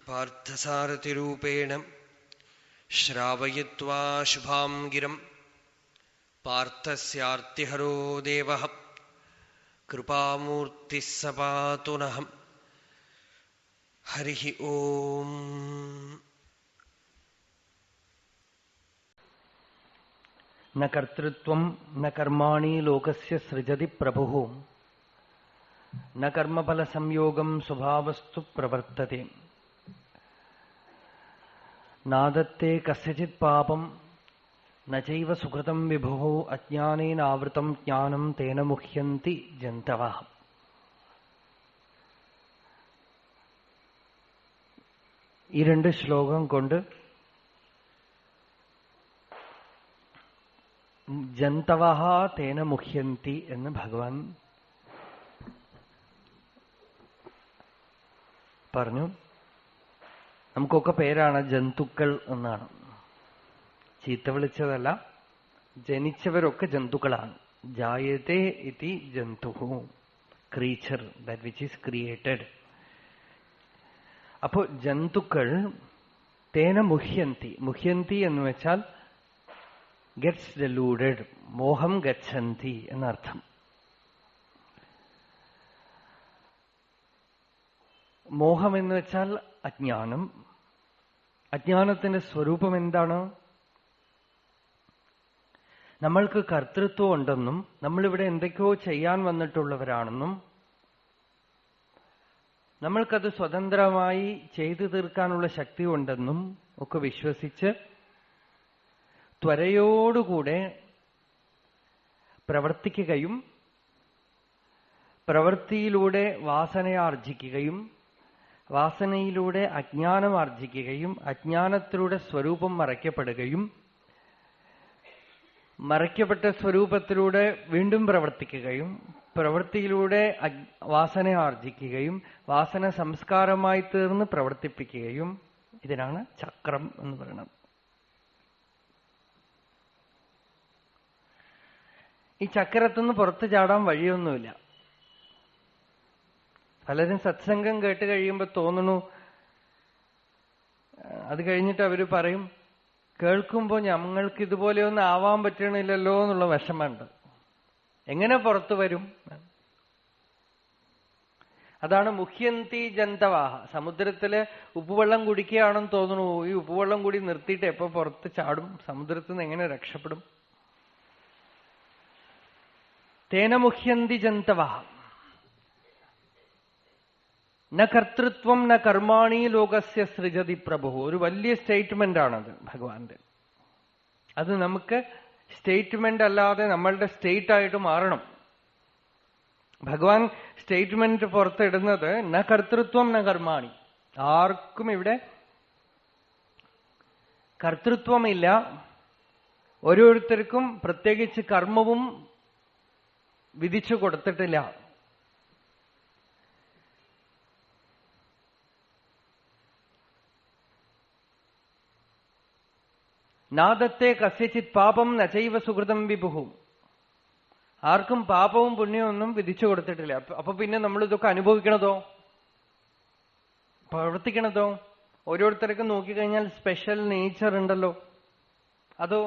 പാർത്ഥസാരഥിരൂപേണ ശ്രാവയിത്വാ ശുഭാം ഗിരം പാർത്ഥസ്യാർത്തിഹരോ ദേവഃ കൃപാമൂർത്തിഃ സ പാതു നഃ. ഹരിഃ ഓം. ന കർത്തൃത്വം ന കർമാണി ലോകസ്യ സൃജതി പ്രഭുഃ ന കർമ്മഫലസംയോഗം സ്വഭാവസ്തു പ്രവർത്തതേ. നാദത്തേ കസ്യചിത് പാപം ന ചൈവ സുകൃതം വിഭുഃ അജ്ഞാനേനാവൃതം ജ്ഞാനം തേന മുഹ്യന്തി ജന്തവഃ. ഈ രണ്ട് ശ്ലോകം കൊണ്ട് ജന്തവഃ തേന മുഹ്യന്തി എന്ന് ഭഗവാൻ പറഞ്ഞു. നമുക്കൊക്കെ പേരാണ് ജന്തുക്കൾ എന്നാണ്. ചീത്ത വിളിച്ചതല്ല, ജനിച്ചവരൊക്കെ ജന്തുക്കളാണ്. ജായതേ ഇതി ജന്തുഃ, creature, that which is created. അപ്പോ ജന്തുക്കൾ തേന മുഹ്യന്തി. മുഹ്യന്തി എന്ന് വെച്ചാൽ ഗെറ്റ്സ് ഡെലൂഡഡ്, മോഹം ഗച്ഛന്തി എന്നർത്ഥം. മോഹം എന്ന് വെച്ചാൽ അജ്ഞാനം. അജ്ഞാനത്തിന്റെ സ്വരൂപം എന്താണ്? നമ്മൾക്ക് കർത്തൃത്വം ഉണ്ടെന്നും നമ്മളിവിടെ എന്തൊക്കെയോ ചെയ്യാൻ വന്നിട്ടുള്ളവരാണെന്നും നമ്മൾക്കത് സ്വതന്ത്രമായി ചെയ്തു തീർക്കാനുള്ള ശക്തി ഉണ്ടെന്നും ഒക്കെ വിശ്വസിച്ച് ത്വരയോടുകൂടെ പ്രവർത്തിക്കുകയും പ്രവൃത്തിയിലൂടെ വാസനയാർജിക്കുകയും വാസനയിലൂടെ അജ്ഞാനം ആർജിക്കുകയും അജ്ഞാനത്തിലൂടെ സ്വരൂപം മറയ്ക്കപ്പെടുകയും മറയ്ക്കപ്പെട്ട സ്വരൂപത്തിലൂടെ വീണ്ടും പ്രവർത്തിക്കുകയും പ്രവൃത്തിയിലൂടെ വാസന ആർജിക്കുകയും വാസന സംസ്കാരമായി തീർന്ന് പ്രവർത്തിപ്പിക്കുകയും, ഇതിനാണ് ചക്രം എന്ന് പറയുന്നത്. ഈ ചക്രത്തുനിന്ന് പുറത്തു ചാടാൻ വഴിയൊന്നുമില്ല. പലരും സത്സംഗം കേട്ട് കഴിയുമ്പോൾ തോന്നുന്നു, അത് കഴിഞ്ഞിട്ട് അവര് പറയും, കേൾക്കുമ്പോൾ ഞങ്ങൾക്ക് ഇതുപോലെയൊന്നും ആവാൻ പറ്റണില്ലല്ലോ എന്നുള്ള വിഷമമുണ്ട്. എങ്ങനെ പുറത്തു വരും? അതാണ് മുഹ്യന്തി ജന്തവാഹ. സമുദ്രത്തില് ഉപ്പുവെള്ളം കുടിക്കുകയാണെന്ന് തോന്നുന്നു. ഈ ഉപ്പുവെള്ളം കൂടി നിർത്തിയിട്ട് എപ്പോ പുറത്ത് ചാടും? സമുദ്രത്തിൽ നിന്ന് എങ്ങനെ രക്ഷപ്പെടും? തേന മുഹ്യന്തി ജന്തവാഹ. ന കർത്തൃത്വം ന കർമാണി ലോകസ്യ സൃജതി പ്രഭു. ഒരു വലിയ സ്റ്റേറ്റ്മെന്റ് ആണത് ഭഗവാന്റെ. അത് നമുക്ക് സ്റ്റേറ്റ്മെന്റ് അല്ലാതെ നമ്മളുടെ സ്റ്റേറ്റ് ആയിട്ട് മാറണം. ഭഗവാൻ സ്റ്റേറ്റ്മെന്റ് പുറത്തിടുന്നത് ന കർത്തൃത്വം ന കർമാണി. ആർക്കും ഇവിടെ കർത്തൃത്വമില്ല. ഓരോരുത്തർക്കും പ്രത്യേകിച്ച് കർമ്മവും വിധിച്ചു കൊടുത്തിട്ടില്ല. നാദത്തെ കസ്യചിത് പാപം നചൈവ സുഹൃതം വിഭുഃ. ആർക്കും പാപവും പുണ്യവും ഒന്നും വിധിച്ചു കൊടുത്തിട്ടില്ല. അപ്പൊ പിന്നെ നമ്മൾ ഇതൊക്കെ അനുഭവിക്കണതോ പ്രവർത്തിക്കണതോ? ഓരോരുത്തർക്കും നോക്കിക്കഴിഞ്ഞാൽ സ്പെഷ്യൽ നേച്ചർ ഉണ്ടല്ലോ. അതോ?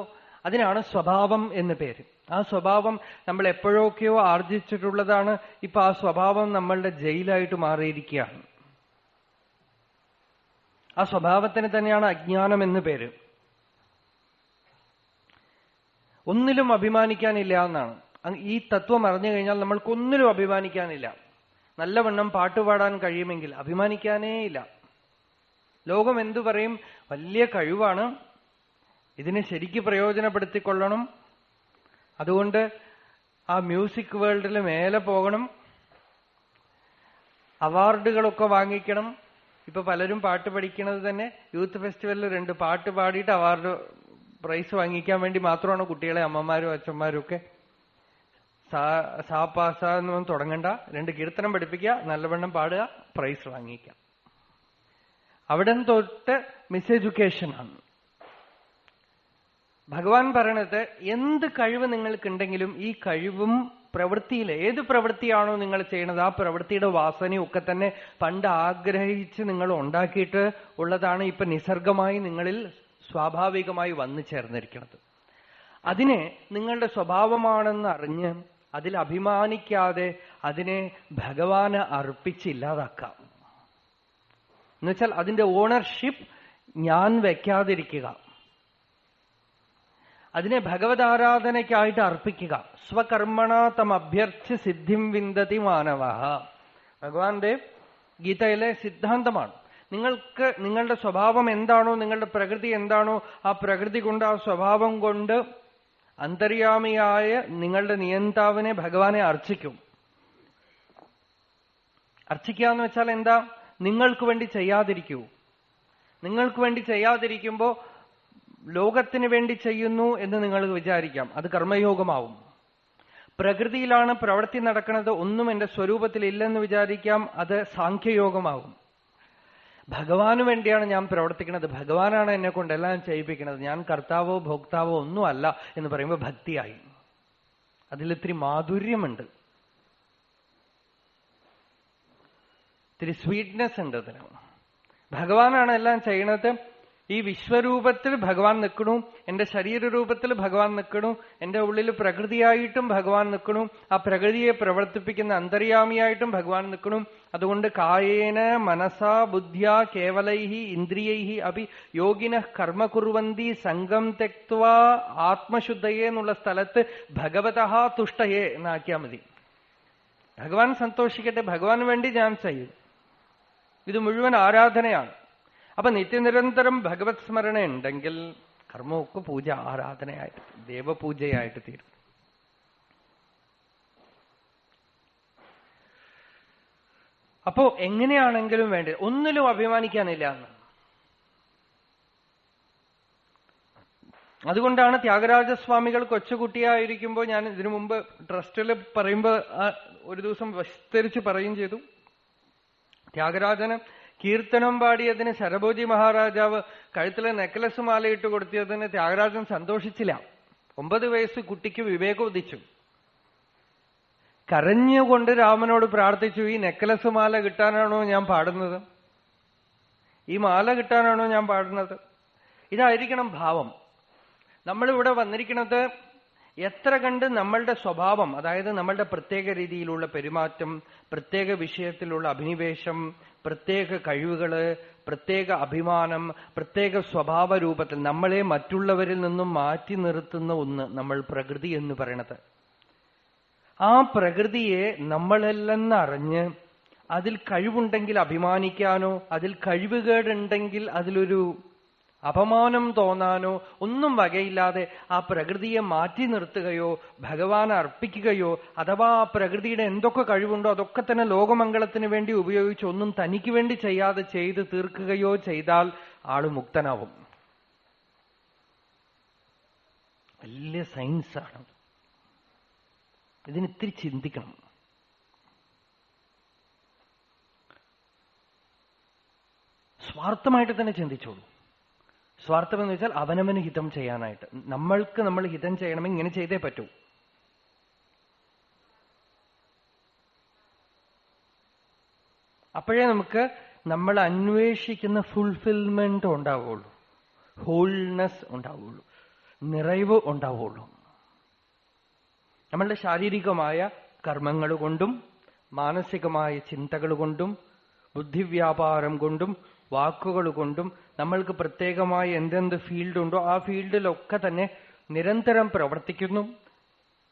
അതിനാണ് സ്വഭാവം എന്ന് പേര്. ആ സ്വഭാവം നമ്മൾ എപ്പോഴൊക്കെയോ ആർജിച്ചിട്ടുള്ളതാണ്. ഇപ്പൊ ആ സ്വഭാവം നമ്മളുടെ ജയിലായിട്ട് മാറിയിരിക്കുകയാണ്. ആ സ്വഭാവത്തിന് തന്നെയാണ് അജ്ഞാനം എന്ന് പേര്. ഒന്നിലും അഭിമാനിക്കാനില്ല എന്നാണ്. ഈ തത്വം അറിഞ്ഞു കഴിഞ്ഞാൽ നമ്മൾക്കൊന്നിലും അഭിമാനിക്കാനില്ല. നല്ലവണ്ണം പാട്ടുപാടാൻ കഴിയുമെങ്കിൽ അഭിമാനിക്കാനേ ഇല്ല. ലോകം എന്തു പറയും? വലിയ കഴിവാണ്, ഇതിനെ ശരിക്ക് പ്രയോജനപ്പെടുത്തിക്കൊള്ളണം, അതുകൊണ്ട് ആ മ്യൂസിക് വേൾഡിൽ മേലെ പോകണം, അവാർഡുകളൊക്കെ വാങ്ങിക്കണം. ഇപ്പൊ പലരും പാട്ട് പഠിക്കുന്നത് തന്നെ യൂത്ത് ഫെസ്റ്റിവലിൽ 2 പാട്ട് പാടിയിട്ട് അവാർഡ് പ്രൈസ് വാങ്ങിക്കാൻ വേണ്ടി മാത്രമാണ് കുട്ടികളെ അമ്മമാരും അച്ഛന്മാരും ഒക്കെ. സാപ്പാസ എന്നൊന്നും തുടങ്ങണ്ട, 2 കീർത്തനം പഠിപ്പിക്കുക, നല്ലവണ്ണം പാടുക, പ്രൈസ് വാങ്ങിക്കാം. അവിടെ തൊട്ട് മിസ് എഡ്യൂക്കേഷൻ ആണ്. ഭഗവാൻ പറയണത് എന്ത് കഴിവ് നിങ്ങൾക്കുണ്ടെങ്കിലും ഈ കഴിവും പ്രവൃത്തിയിൽ ഏത് പ്രവൃത്തിയാണോ നിങ്ങൾ ചെയ്യുന്നത് ആ പ്രവൃത്തിയുടെ വാസനയൊക്കെ തന്നെ പണ്ട് ആഗ്രഹിച്ച് നിങ്ങൾ ഉണ്ടാക്കിയിട്ട് ഉള്ളതാണ് ഇപ്പൊ നിസർഗമായി നിങ്ങളിൽ സ്വാഭാവികമായി വന്നു ചേർന്നിരിക്കുന്നത്. അതിനെ നിങ്ങളുടെ സ്വഭാവമാണെന്ന് അറിഞ്ഞ് അതിൽ അഭിമാനിക്കാതെ അതിനെ ഭഗവാന് അർപ്പിച്ചില്ലാതാക്കാം. എന്നുവെച്ചാൽ അതിന്റെ ഓണർഷിപ്പ് ഞാൻ വെക്കാതിരിക്കുക, അതിനെ ഭഗവതാരാധനയ്ക്കായിട്ട് അർപ്പിക്കുക. സ്വകർമ്മണ തം അഭ്യർച്ച്യ സിദ്ധിം വിന്ദതി മാനവ. ഭഗവാന്റെ ഗീതയിലെ സിദ്ധാന്തമാണ്. നിങ്ങൾക്ക് നിങ്ങളുടെ സ്വഭാവം എന്താണോ, നിങ്ങളുടെ പ്രകൃതി എന്താണോ, ആ പ്രകൃതി കൊണ്ട്, ആ സ്വഭാവം കൊണ്ട് അന്തര്യാമിയായ നിങ്ങളുടെ നിയന്താവിനെ ഭഗവാനെ അർച്ചിക്കും. അർച്ചിക്കുക എന്ന് വെച്ചാൽ എന്താ? നിങ്ങൾക്ക് വേണ്ടി ചെയ്യാതിരിക്കൂ. നിങ്ങൾക്ക് വേണ്ടി ചെയ്യാതിരിക്കുമ്പോ ലോകത്തിന് വേണ്ടി ചെയ്യുന്നു എന്ന് നിങ്ങൾക്ക് വിചാരിക്കാം, അത് കർമ്മയോഗമാവും. പ്രകൃതിയിലാണ് പ്രവൃത്തി നടക്കുന്നത്, ഒന്നും എന്റെ സ്വരൂപത്തിൽ ഇല്ലെന്ന് വിചാരിക്കാം, അത് സാഖ്യയോഗമാവും. ഭഗവാന് വേണ്ടിയാണ് ഞാൻ പ്രവർത്തിക്കുന്നത്, ഭഗവാനാണ് എന്നെ കൊണ്ട് എല്ലാം ചെയ്യിപ്പിക്കുന്നത്, ഞാൻ കർത്താവോ ഭോക്താവോ ഒന്നും അല്ല എന്ന് പറയുമ്പോൾ ഭക്തിയായി. അതിലിത്തിരി മാധുര്യമുണ്ട്, ഇത്തിരി സ്വീറ്റ്നെസ് ഉണ്ട് അതിന്. ഭഗവാനാണ് എല്ലാം ചെയ്യണത്. ഈ വിശ്വരൂപത്തിൽ ഭഗവാൻ നിൽക്കണു, എന്റെ ശരീരരൂപത്തിൽ ഭഗവാൻ നിൽക്കണു, എന്റെ ഉള്ളിൽ പ്രകൃതിയായിട്ടും ഭഗവാൻ നിൽക്കണു, ആ പ്രകൃതിയെ പ്രവർത്തിപ്പിക്കുന്ന അന്തര്യാമിയായിട്ടും ഭഗവാൻ നിൽക്കണു. അതുകൊണ്ട് കായേന മനസാ ബുദ്ധ്യാ കേവലൈഹി ഇന്ദ്രിയൈഹി അപി യോഗിനഃ കർമ്മ കുർവന്തി സംഗം തെക്വാ ആത്മശുദ്ധയെ എന്നുള്ള സ്ഥലത്ത് ഭഗവതഃ തുഷ്ടയെ എന്നാക്കിയാൽ മതി. ഭഗവാൻ സന്തോഷിക്കട്ടെ, ഭഗവാന് വേണ്ടി ഞാൻ ചെയ്യും. ഇത് മുഴുവൻ ആരാധനയാണ്. അപ്പൊ നിത്യനിരന്തരം ഭഗവത് സ്മരണ ഉണ്ടെങ്കിൽ കർമ്മമൊക്കെ പൂജ, ആരാധനയായിട്ട്, ദേവപൂജയായിട്ട് തീരും. അപ്പോ എങ്ങനെയാണെങ്കിലും വേണ്ടി ഒന്നിലും അഭിമാനിക്കാനില്ല എന്ന്. അതുകൊണ്ടാണ് ത്യാഗരാജസ്വാമികൾ കൊച്ചുകുട്ടിയായിരിക്കുമ്പോൾ, ഞാൻ ഇതിനു മുമ്പ് ട്രസ്റ്റിൽ പറയുമ്പോൾ ഒരു ദിവസം വിസ്തരിച്ച് പറയും ചെയ്തു, ത്യാഗരാജന് കീർത്തനം പാടിയതിന് ശരഭോജി മഹാരാജാവ് കഴുത്തിലെ നെക്ലസ് മാലയിട്ട് കൊടുത്തതിന് ത്യാഗരാജൻ സന്തോഷിച്ചില്ല. 9 വയസ്സ് കുട്ടിക്ക് വിവേകം ഉദിച്ചു. കരഞ്ഞുകൊണ്ട് രാമനോട് പ്രാർത്ഥിച്ചു, ഈ നെക്ലസ് മാല കിട്ടാനാണോ ഞാൻ പാടുന്നത്, ഈ മാല കിട്ടാനാണോ ഞാൻ പാടുന്നത്? ഇതായിരിക്കണം ഭാവം. നമ്മളിവിടെ വന്നിരിക്കുന്നത് എത്ര കണ്ട് നമ്മളുടെ സ്വഭാവം, അതായത് നമ്മളുടെ പ്രത്യേക രീതിയിലുള്ള പെരുമാറ്റം, പ്രത്യേക വിഷയത്തിലുള്ള അഭിനിവേശം, പ്രത്യേക കഴിവുകള്, പ്രത്യേക അഭിമാനം, പ്രത്യേക സ്വഭാവ രൂപത്തിൽ നമ്മളെ മറ്റുള്ളവരിൽ നിന്നും മാറ്റി നിർത്തുന്ന ഒന്ന് നമ്മൾ പ്രകൃതി എന്ന് പറയണത്. ആ പ്രകൃതിയെ നമ്മളല്ലെന്നറിഞ്ഞ് അതിൽ കഴിവുണ്ടെങ്കിൽ അഭിമാനിക്കാനോ, അതിൽ കഴിവുകേടുണ്ടെങ്കിൽ അതിലൊരു അപമാനം തോന്നാനോ ഒന്നും വകയില്ലാതെ ആ പ്രകൃതിയെ മാറ്റി നിർത്തുകയോ ഭഗവാനെ അർപ്പിക്കുകയോ, അഥവാ ആ പ്രകൃതിയുടെ എന്തൊക്കെ കഴിവുണ്ടോ അതൊക്കെ തന്നെ ലോകമംഗളത്തിന് വേണ്ടി ഉപയോഗിച്ച് ഒന്നും തനിക്ക് വേണ്ടി ചെയ്യാതെ ചെയ്ത് തീർക്കുകയോ ചെയ്താൽ ആള് മുക്തനാവും. വലിയ സയൻസാണ്. ഇതിനിത്തിരി ചിന്തിക്കണം. സ്വാർത്ഥമായിട്ട് തന്നെ ചിന്തിച്ചോളൂ. സ്വാർത്ഥം എന്ന് വെച്ചാൽ അവനവന് ഹിതം ചെയ്യാനായിട്ട്. നമ്മൾക്ക് നമ്മൾ ഹിതം ചെയ്യണമെങ്കിൽ ഇങ്ങനെ ചെയ്തേ പറ്റൂ. അപ്പോഴേ നമുക്ക് നമ്മൾ അന്വേഷിക്കുന്ന ഫുൾഫിൽമെന്റ് ഉണ്ടാവുള്ളൂ, ഹോൾനെസ് ഉണ്ടാവുള്ളൂ, നിറവ് ഉണ്ടാവുള്ളൂ. നമ്മളുടെ ശാരീരികമായ കർമ്മങ്ങൾ കൊണ്ടും മാനസികമായ ചിന്തകൾ കൊണ്ടും ബുദ്ധിവ്യാപാരം കൊണ്ടും വാക്കുകൾ കൊണ്ടും നമ്മൾക്ക് പ്രത്യേകമായി എന്തെന്ത് ഫീൽഡുണ്ടോ ആ ഫീൽഡിലൊക്കെ തന്നെ നിരന്തരം പ്രവർത്തിക്കുന്നു.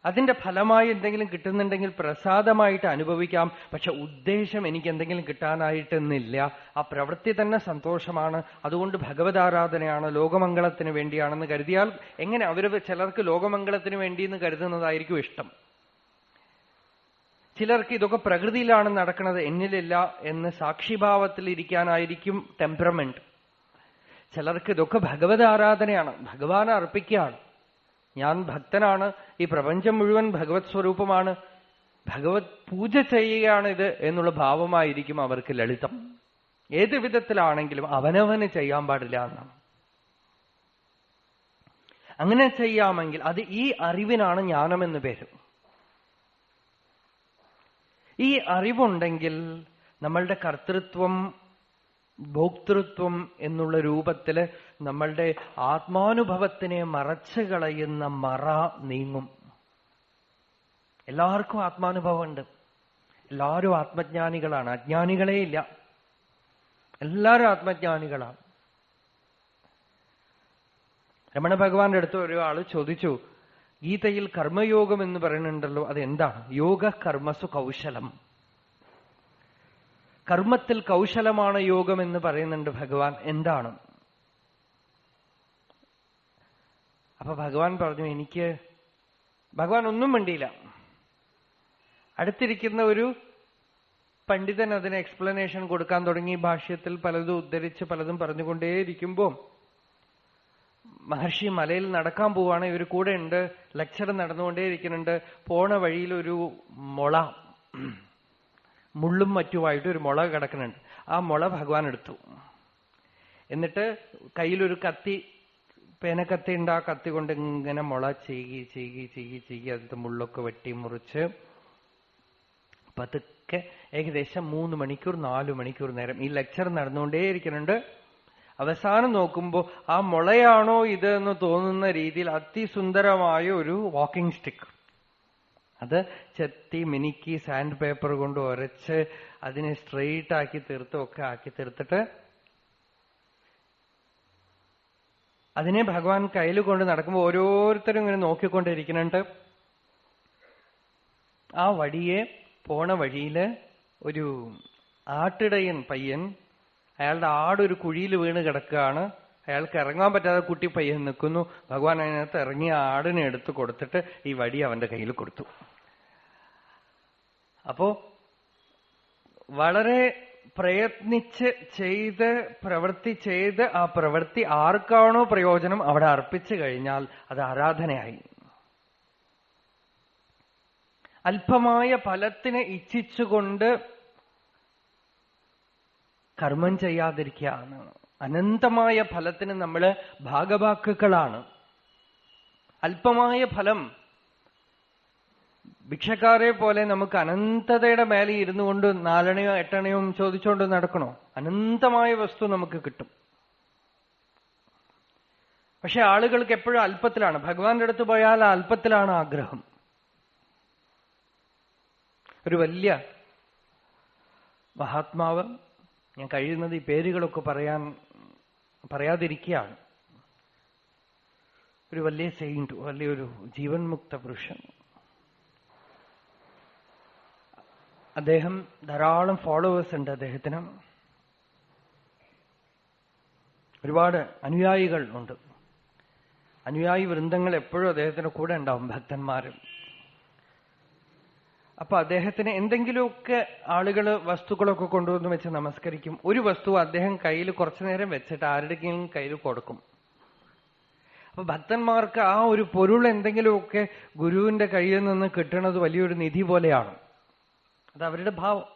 അതിന്റെ ഫലമായി എന്തെങ്കിലും കിട്ടുന്നുണ്ടെങ്കിൽ പ്രസാദമായിട്ട് അനുഭവിക്കാം. പക്ഷെ ഉദ്ദേശം എനിക്ക് എന്തെങ്കിലും കിട്ടാനായിട്ടെന്നില്ല. ആ പ്രവൃത്തി തന്നെ സന്തോഷമാണ്. അതുകൊണ്ട് ഭഗവതാരാധനയാണ്, ലോകമംഗളത്തിന് വേണ്ടിയാണെന്ന് കരുതിയാൽ എങ്ങനെ? ചിലർക്ക് ലോകമംഗളത്തിന് വേണ്ടിയെന്ന് കരുതുന്നതായിരിക്കും ഇഷ്ടം. ചിലർക്ക് ഇതൊക്കെ പ്രകൃതിയിലാണ് നടക്കുന്നത്, എന്നിലില്ല എന്ന് സാക്ഷിഭാവത്തിൽ ഇരിക്കാനായിരിക്കും ടെമ്പറമെന്റ്. ചിലർക്ക് ഇതൊക്കെ ഭഗവത് ആരാധനയാണ്, ഭഗവാനെ അർപ്പിക്കുകയാണ്. ഞാൻ ഭക്തനാണ്, ഈ പ്രപഞ്ചം മുഴുവൻ ഭഗവത് സ്വരൂപമാണ്, ഭഗവത് പൂജ ചെയ്യുകയാണിത് എന്നുള്ള ഭാവമായിരിക്കും അവർക്ക് ലളിതം. ഏത് വിധത്തിലാണെങ്കിലും അവനവന് ചെയ്യാൻ പാടില്ല എന്നാണ്. അങ്ങനെ ചെയ്യാമെങ്കിൽ അത് ഈ അറിവിനാണ് ജ്ഞാനമെന്ന് പേര്. ഈ അറിവുണ്ടെങ്കിൽ നമ്മളുടെ കർത്തൃത്വം ഭോക്തൃത്വം എന്നുള്ള രൂപത്തില് നമ്മളുടെ ആത്മാനുഭവത്തിനെ മറച്ചു കളയുന്ന മറ നീങ്ങും. എല്ലാവർക്കും ആത്മാനുഭവമുണ്ട്. എല്ലാവരും ആത്മജ്ഞാനികളാണ്. അജ്ഞാനികളേ ഇല്ല. എല്ലാവരും ആത്മജ്ഞാനികളാണ്. രമണ ഭഗവാന്റെ അടുത്ത് ഒരാള് ചോദിച്ചു, ഗീതയിൽ കർമ്മയോഗം എന്ന് പറയുന്നുണ്ടല്ലോ, അതെന്താണ്? യോഗ കർമ്മസു കൗശലം. കർമ്മത്തിൽ കൗശലമാണ് യോഗം എന്ന് പറയുന്നുണ്ട് ഭഗവാൻ. എന്താണ്? അപ്പൊ ഭഗവാൻ പറഞ്ഞു, ഭഗവാൻ ഒന്നും മിണ്ടിയില്ല. അടുത്തിരിക്കുന്ന ഒരു പണ്ഡിതൻ അതിന് എക്സ്പ്ലനേഷൻ കൊടുക്കാൻ തുടങ്ങി. ഭാഷ്യത്തിൽ പലതും ഉദ്ധരിച്ച് പലതും പറഞ്ഞുകൊണ്ടേയിരിക്കുമ്പോ മഹർഷി മലയിൽ നടക്കാൻ പോവാണ്. ഇവർ കൂടെ ഉണ്ട്. ലെക്ചർ നടന്നുകൊണ്ടേയിരിക്കുന്നുണ്ട്. പോണ വഴിയിൽ ഒരു മുള, മുള്ളും മറ്റുമായിട്ട് ഒരു മുള കിടക്കുന്നുണ്ട്. ആ മുള ഭഗവാൻ എടുത്തു. എന്നിട്ട് കയ്യിലൊരു കത്തി, പേനക്കത്തി ഉണ്ട്. ആ കത്തി കൊണ്ട് ഇങ്ങനെ മുള ചീകി അതിന്റെ മുള്ളൊക്കെ വെട്ടി മുറിച്ച് പതുക്കെ ഏകദേശം 3 മണിക്കൂർ 4 മണിക്കൂർ നേരം ഈ ലെക്ചർ നടന്നുകൊണ്ടേയിരിക്കുന്നുണ്ട്. അവസാനം നോക്കുമ്പോ ആ മുളയാണോ ഇത് എന്ന് തോന്നുന്ന രീതിയിൽ അതിസുന്ദരമായ ഒരു വാക്കിംഗ് സ്റ്റിക്ക്, അത് ചെത്തി മിനുക്കി സാൻഡ് പേപ്പർ കൊണ്ട് ഉരച്ച് അതിനെ സ്ട്രെയിറ്റ് ആക്കി തീർത്തൊക്കെ ആക്കി തീർത്തിട്ട് അതിനെ ഭഗവാൻ കയ്യിൽ കൊണ്ട് നടക്കുമ്പോൾ ഓരോരുത്തരും ഇങ്ങനെ നോക്കിക്കൊണ്ടിരിക്കുന്നുണ്ട്. ആ പോണ വഴിയില് ഒരു ആട്ടിടയൻ പയ്യൻ, അയാളുടെ ആടൊരു കുഴിയിൽ വീണ് കിടക്കുകയാണ്. അയാൾക്ക് ഇറങ്ങാൻ പറ്റാതെ കുട്ടി പയ്യൻ നിൽക്കുന്നു. ഭഗവാൻ അതിനകത്ത് ഇറങ്ങിയ ആടിനെ എടുത്ത് കൊടുത്തിട്ട് ഈ വടി അവന്റെ കയ്യിൽ കൊടുത്തു. അപ്പോ വളരെ പ്രയത്നിച്ച് പ്രവൃത്തി ചെയ്ത് ആ പ്രവൃത്തി ആർക്കാണോ പ്രയോജനം അവിടെ അർപ്പിച്ചു കഴിഞ്ഞാൽ അത് ആരാധനയായി. അല്പമായ ഫലത്തിനെ ഇച്ഛിച്ചുകൊണ്ട് കർമ്മം ചെയ്യാതിരിക്കുകയാണ്. അനന്തമായ ഫലത്തിന് നമ്മൾ ഭാഗവാക്കുകളാണ്. അല്പമായ ഫലം ഭിക്ഷക്കാരെ പോലെ നമുക്ക് അനന്തതയുടെ മേലെ ഇരുന്നു കൊണ്ട് 4 അണയോ 8 അണയോ ചോദിച്ചുകൊണ്ട് നടക്കണോ? അനന്തമായ വസ്തു നമുക്ക് കിട്ടും. പക്ഷെ ആളുകൾക്ക് എപ്പോഴും അല്പത്തിലാണ്. ഭഗവാന്റെ അടുത്ത് പോയാൽ ആ അല്പത്തിലാണ് ആഗ്രഹം. ഒരു വലിയ മഹാത്മാവ്, ഞാൻ കഴിയുന്നത് ഈ പേരുകളൊക്കെ പറയാതിരിക്കുകയാണ്, ഒരു വലിയ സെയിന്റ്, വലിയൊരു ജീവൻ മുക്ത പുരുഷൻ. അദ്ദേഹം ധാരാളം ഫോളോവേഴ്സ് ഉണ്ട്. അദ്ദേഹത്തിന് ഒരുപാട് അനുയായികൾ ഉണ്ട്. അനുയായി വൃന്ദങ്ങൾ എപ്പോഴും അദ്ദേഹത്തിന് കൂടെ ഉണ്ടാവും, ഭക്തന്മാരും. അപ്പൊ അദ്ദേഹത്തിന് എന്തെങ്കിലുമൊക്കെ ആളുകൾ വസ്തുക്കളൊക്കെ കൊണ്ടുവന്ന് വെച്ച് നമസ്കരിക്കും. ഒരു വസ്തു അദ്ദേഹം കയ്യിൽ കുറച്ചു നേരം വെച്ചിട്ട് ആരുടെയെങ്കിലും കയ്യിൽ കൊടുക്കും. അപ്പൊ ഭക്തന്മാർക്ക് ആ ഒരു പൊരുൾ എന്തെങ്കിലുമൊക്കെ ഗുരുവിന്റെ കയ്യിൽ നിന്ന് കിട്ടുന്നത് വലിയൊരു നിധി പോലെയാണ്. അത് അവരുടെ ഭാവം.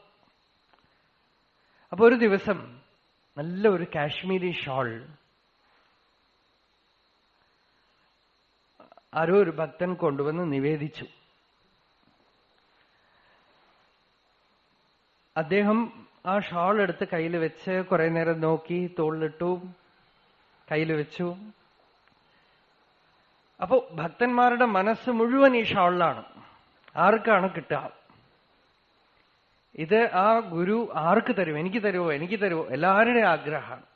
അപ്പൊ ഒരു ദിവസം നല്ല ഒരു കാശ്മീരി ഷാൾ ആരോ ഒരു ഭക്തൻ കൊണ്ടുവന്ന് നിവേദിച്ചു. അദ്ദേഹം ആ ഷാൾ എടുത്ത് കയ്യിൽ വെച്ച് കുറെ നേരം നോക്കി, തോളിലിട്ടു, കയ്യിൽ വെച്ചു. അപ്പോ ഭക്തന്മാരുടെ മനസ്സ് മുഴുവൻ ഈ ഷാളിലാണ്. ആർക്കാണ് കിട്ടുക? ഇത് ആ ഗുരു ആർക്ക് തരും? എനിക്ക് തരുമോ, എനിക്ക് തരുമോ? എല്ലാവരുടെയും ആഗ്രഹമാണ്.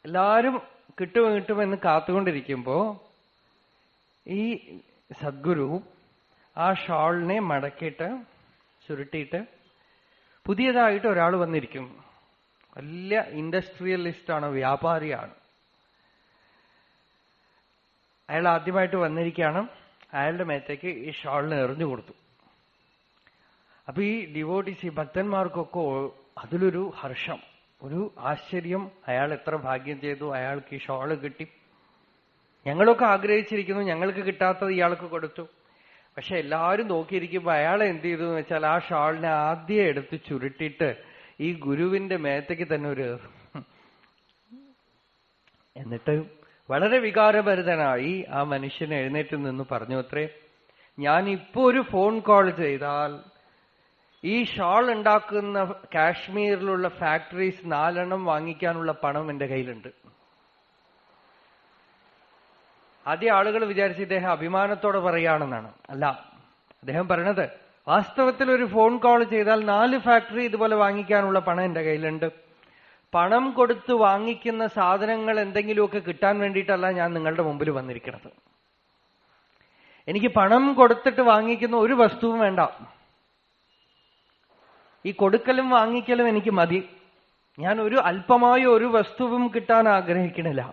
എല്ലാരും കിട്ടുമെന്ന് കാത്തുകൊണ്ടിരിക്കുമ്പോ ഈ സദ്ഗുരു ആ ഷാളിനെ മടക്കിയിട്ട് ചുരുട്ടിയിട്ട് പുതിയതായിട്ട് ഒരാൾ വന്നിരിക്കും. വലിയ ഇൻഡസ്ട്രിയലിസ്റ്റാണ്, വ്യാപാരിയാണ്. അയാൾ ആദ്യമായിട്ട് വന്നിരിക്കുകയാണ്. അയാളുടെ മേത്തേക്ക് ഈ ഷാളിനെ എറിഞ്ഞു കൊടുത്തു. അപ്പൊ ഈ ഡിവോട്ടീസ്, ഈ ഭക്തന്മാർക്കൊക്കെ അതിലൊരു ഹർഷം, ഒരു ആശ്ചര്യം. അയാൾ എത്ര ഭാഗ്യം ചെയ്തു, അയാൾക്ക് ഈ ഷാള് കിട്ടി. ഞങ്ങളൊക്കെ ആഗ്രഹിച്ചിരിക്കുന്നു, ഞങ്ങൾക്ക് കിട്ടാത്തത് ഇയാൾക്ക് കൊടുത്തു. പക്ഷെ എല്ലാവരും നോക്കിയിരിക്കുമ്പോ അയാൾ എന്ത് ചെയ്തു എന്ന് വെച്ചാൽ ആ ഷാളിനെ ആദ്യം എടുത്ത് ചുരുട്ടിയിട്ട് ഈ ഗുരുവിന്റെ മേത്തേക്ക് തന്നെ എന്നിട്ട് വളരെ വികാരഭരിതനായി ആ മനുഷ്യൻ എഴുന്നേറ്റ് നിന്ന് പറഞ്ഞു അത്രേ, ഞാനിപ്പോ ഒരു ഫോൺ കോൾ ചെയ്താൽ ഈ ഷാൾ ഉണ്ടാക്കുന്ന കാശ്മീരിലുള്ള ഫാക്ടറീസ് 4 വാങ്ങിക്കാനുള്ള പണം എന്റെ കയ്യിലുണ്ട്. ആദ്യ ആളുകൾ വിചാരിച്ച് ഇദ്ദേഹം അഭിമാനത്തോടെ പറയുകയാണെന്നാണ്. അല്ല, അദ്ദേഹം പറയണത് വാസ്തവത്തിൽ ഒരു ഫോൺ കോൾ ചെയ്താൽ 4 ഫാക്ടറി ഇതുപോലെ വാങ്ങിക്കാനുള്ള പണം എന്റെ കയ്യിലുണ്ട്. പണം കൊടുത്ത് വാങ്ങിക്കുന്ന സാധനങ്ങൾ എന്തെങ്കിലുമൊക്കെ കിട്ടാൻ വേണ്ടിയിട്ടല്ല ഞാൻ നിങ്ങളുടെ മുമ്പിൽ വന്നിരിക്കുന്നത്. എനിക്ക് പണം കൊടുത്തിട്ട് വാങ്ങിക്കുന്ന ഒരു വസ്തുവും വേണ്ട. ഈ കൊടുക്കലും വാങ്ങിക്കലും എനിക്ക് മതി. ഞാൻ അല്പമായ ഒരു വസ്തുവും കിട്ടാൻ ആഗ്രഹിക്കണില്ല.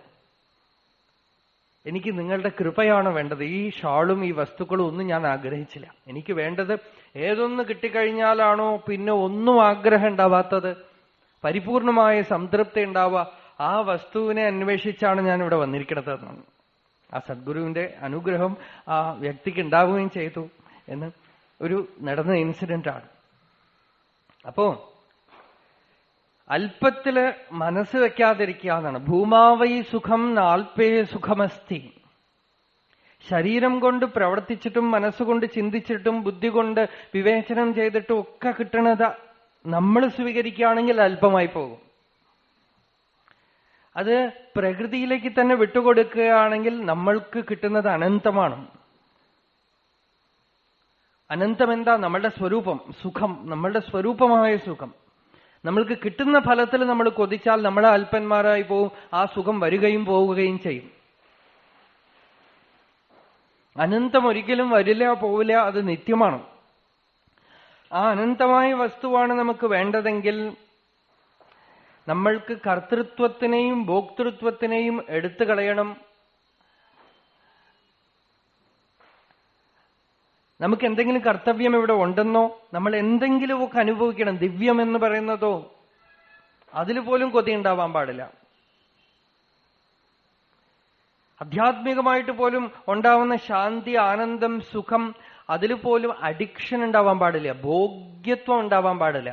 എനിക്ക് നിങ്ങളുടെ കൃപയാണ് വേണ്ടത്. ഈ ഷാളും ഈ വസ്തുക്കളും ഒന്നും ഞാൻ ആഗ്രഹിച്ചില്ല. എനിക്ക് വേണ്ടത് ഏതൊന്ന് കിട്ടിക്കഴിഞ്ഞാലാണോ പിന്നെ ഒന്നും ആഗ്രഹം ഉണ്ടാവാത്തത്, പരിപൂർണമായ സംതൃപ്തി ഉണ്ടാവുക, ആ വസ്തുവിനെ അന്വേഷിച്ചാണ് ഞാൻ ഇവിടെ വന്നിരിക്കുന്നത് എന്നാണ്. ആ സദ്ഗുരുവിന്റെ അനുഗ്രഹം ആ വ്യക്തിക്ക് ഉണ്ടാവുകയും ചെയ്തു എന്ന് ഒരു നടന്ന ഇൻസിഡന്റ് ആണ്. അപ്പോ അല്പത്തില് മനസ്സ് വെക്കാതിരിക്കുക എന്നാണ്. ഭൂമാവൈ സുഖം നാൽപ്പേ സുഖമസ്തി. ശരീരം കൊണ്ട് പ്രവർത്തിച്ചിട്ടും മനസ്സുകൊണ്ട് ചിന്തിച്ചിട്ടും ബുദ്ധി കൊണ്ട് വിവേചനം ചെയ്തിട്ടും ഒക്കെ കിട്ടണത് നമ്മൾ സ്വീകരിക്കുകയാണെങ്കിൽ അല്പമായി പോകും. അത് പ്രകൃതിയിലേക്ക് തന്നെ വിട്ടുകൊടുക്കുകയാണെങ്കിൽ നമ്മൾക്ക് കിട്ടുന്നത് അനന്തമാണ്. അനന്തം എന്താ? നമ്മളുടെ സ്വരൂപം, സുഖം, നമ്മളുടെ സ്വരൂപമായ സുഖം. നമ്മൾക്ക് കിട്ടുന്ന ഫലത്തിൽ നമ്മൾ കൊതിച്ചാൽ നമ്മൾ അല്പന്മാരായി പോവും. ആ സുഖം വരികയും പോവുകയും ചെയ്യും. അനന്തം ഒരിക്കലും വരില്ല, പോവില്ല. അത് നിത്യമാണ്. ആ അനന്തമായ വസ്തുവാണ് നമുക്ക് വേണ്ടതെങ്കിൽ നമ്മൾക്ക് കർത്തൃത്വത്തിനെയും ഭോക്തൃത്വത്തിനെയും എടുത്തു കളയണം. നമുക്ക് എന്തെങ്കിലും കർത്തവ്യം ഇവിടെ ഉണ്ടെന്നോ, നമ്മൾ എന്തെങ്കിലുമൊക്കെ അനുഭവിക്കണം, ദിവ്യം എന്ന് പറയുന്നതോ, അതിൽ പോലും കൊതി ഉണ്ടാവാൻ പാടില്ല. ആധ്യാത്മികമായിട്ട് പോലും ഉണ്ടാവുന്ന ശാന്തി, ആനന്ദം, സുഖം, അതിൽ പോലും അഡിക്ഷൻ ഉണ്ടാവാൻ പാടില്ല, ഭോഗ്യത്വം ഉണ്ടാവാൻ പാടില്ല.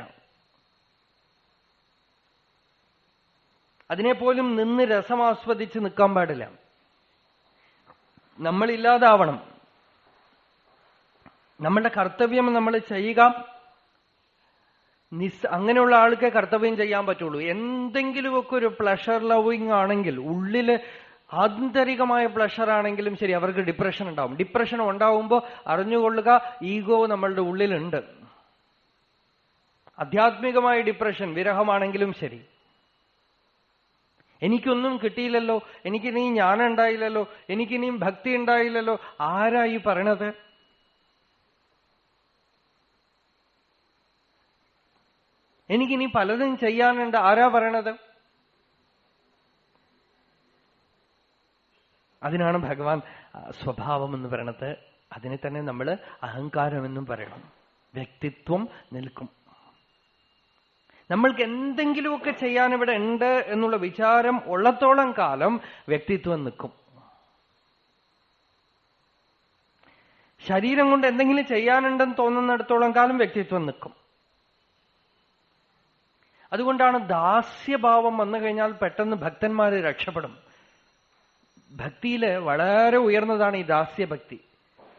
അതിനെപ്പോലും നിന്ന് രസമാസ്വദിച്ച് നിൽക്കാൻ പാടില്ല. നമ്മളില്ലാതാവണം. നമ്മളുടെ കർത്തവ്യം നമ്മൾ ചെയ്യുക. അങ്ങനെയുള്ള ആൾക്ക് കർത്തവ്യം ചെയ്യാൻ പറ്റുള്ളൂ. എന്തെങ്കിലുമൊക്കെ ഒരു പ്ലഷർ ലവിങ് ആണെങ്കിൽ, ഉള്ളില് ആന്തരികമായ പ്ലഷർ ആണെങ്കിലും ശരി, അവർക്ക് ഡിപ്രഷൻ ഉണ്ടാവും. ഡിപ്രഷൻ ഉണ്ടാവുമ്പോൾ അറിഞ്ഞുകൊള്ളുക, ഈഗോ നമ്മളുടെ ഉള്ളിലുണ്ട്. ആധ്യാത്മികമായ ഡിപ്രഷൻ, വിരഹമാണെങ്കിലും ശരി. എനിക്കൊന്നും കിട്ടിയില്ലല്ലോ, എനിക്കിനിയും ജ്ഞാനം ഉണ്ടായില്ലല്ലോ, എനിക്കിനിയും ഭക്തി ഉണ്ടായില്ലല്ലോ, ആരാ ഈ പറയണത്? എനിക്കിനി പലതും ചെയ്യാനുണ്ട്, ആരാ പറയണത്? അതിനാണ് ഭഗവാൻ സ്വഭാവം എന്ന് പറയണത്. അതിനെ തന്നെ നമ്മൾ അഹങ്കാരമെന്നും പറയണം. വ്യക്തിത്വം നിൽക്കും. നമ്മൾക്ക് എന്തെങ്കിലുമൊക്കെ ചെയ്യാൻ ഇവിടെ ഉണ്ട് എന്നുള്ള വിചാരം ഉള്ളത്തോളം കാലം വ്യക്തിത്വം നിൽക്കും. ശരീരം കൊണ്ട് എന്തെങ്കിലും ചെയ്യാനുണ്ടെന്ന് തോന്നുന്നിടത്തോളം കാലം വ്യക്തിത്വം നിൽക്കും. അതുകൊണ്ടാണ് ദാസ്യഭാവം വന്നു കഴിഞ്ഞാൽ പെട്ടെന്ന് ഭക്തന്മാര് രക്ഷപ്പെടും. ഭക്തിയില് വളരെ ഉയർന്നതാണ് ഈ ദാസ്യഭക്തി.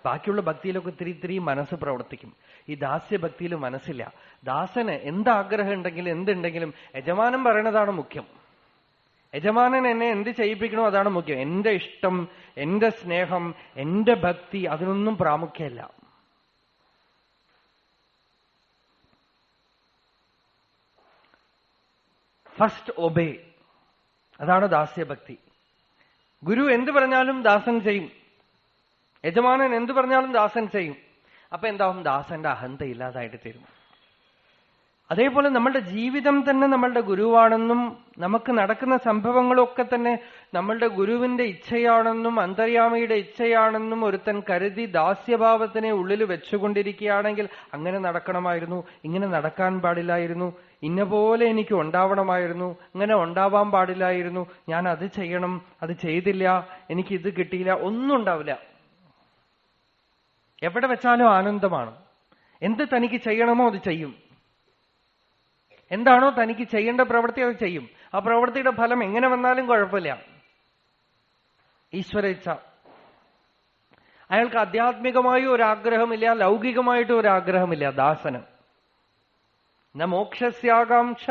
ബാക്കിയുള്ള ഭക്തിയിലൊക്കെ ഇത്തിരി മനസ്സ് പ്രവർത്തിക്കും. ഈ ദാസ്യഭക്തിയിൽ മനസ്സില്ല. ദാസന് എന്താഗ്രഹം ഉണ്ടെങ്കിലും എന്തുണ്ടെങ്കിലും യജമാനൻ പറയണതാണ് മുഖ്യം. യജമാനൻ എന്നെ എന്ത് ചെയ്യിപ്പിക്കണോ അതാണ് മുഖ്യം. എന്റെ ഇഷ്ടം, എന്റെ സ്നേഹം, എന്റെ ഭക്തി, അതിനൊന്നും പ്രാമുഖ്യമില്ല. ഫസ്റ്റ് ഒബേ, അതാണ് ദാസ്യഭക്തി. ഗുരു എന്ത് പറഞ്ഞാലും ദാസൻ ചെയ്യും. യജമാനൻ എന്ത് പറഞ്ഞാലും ദാസൻ ചെയ്യും. അപ്പൊ എന്താവും? ദാസന്റെ അഹന്ത ഇല്ലാതായിട്ട് തീരും. അതേപോലെ നമ്മളുടെ ജീവിതം തന്നെ നമ്മളുടെ ഗുരുവാണെന്നും നമുക്ക് നടക്കുന്ന സംഭവങ്ങളൊക്കെ തന്നെ നമ്മളുടെ ഗുരുവിന്റെ ഇച്ഛയാണെന്നും അന്തര്യാമിയുടെ ഇച്ഛയാണെന്നും ഒരുത്തൻ കരുതി ദാസ്യഭാവത്തിനെ ഉള്ളിൽ വെച്ചുകൊണ്ടിരിക്കുകയാണെങ്കിൽ അങ്ങനെ നടക്കണമായിരുന്നു, ഇങ്ങനെ നടക്കാൻ പാടില്ലായിരുന്നു, ഇന്ന പോലെ എനിക്ക് ഉണ്ടാവണമായിരുന്നു, ഇങ്ങനെ ഉണ്ടാവാൻ പാടില്ലായിരുന്നു, ഞാൻ അത് ചെയ്യണം, അത് ചെയ്തില്ല, എനിക്ക് ഇത് കിട്ടിയില്ല, ഒന്നും ഉണ്ടാവില്ല. എവിടെ വെച്ചാലും ആനന്ദമാണ്. എന്ത് തനിക്ക് ചെയ്യണമോ അത് ചെയ്യും. എന്താണോ തനിക്ക് ചെയ്യേണ്ട പ്രവൃത്തി അത് ചെയ്യും. ആ പ്രവൃത്തിയുടെ ഫലം എങ്ങനെ വന്നാലും കുഴപ്പമില്ല. ഈശ്വരേച്ഛ. അയാൾക്ക് ആധ്യാത്മികമായി ഒരാഗ്രഹമില്ല, ലൗകികമായിട്ട് ഒരാഗ്രഹമില്ല. ദാസന് ന മോക്ഷസ്യാകാംക്ഷ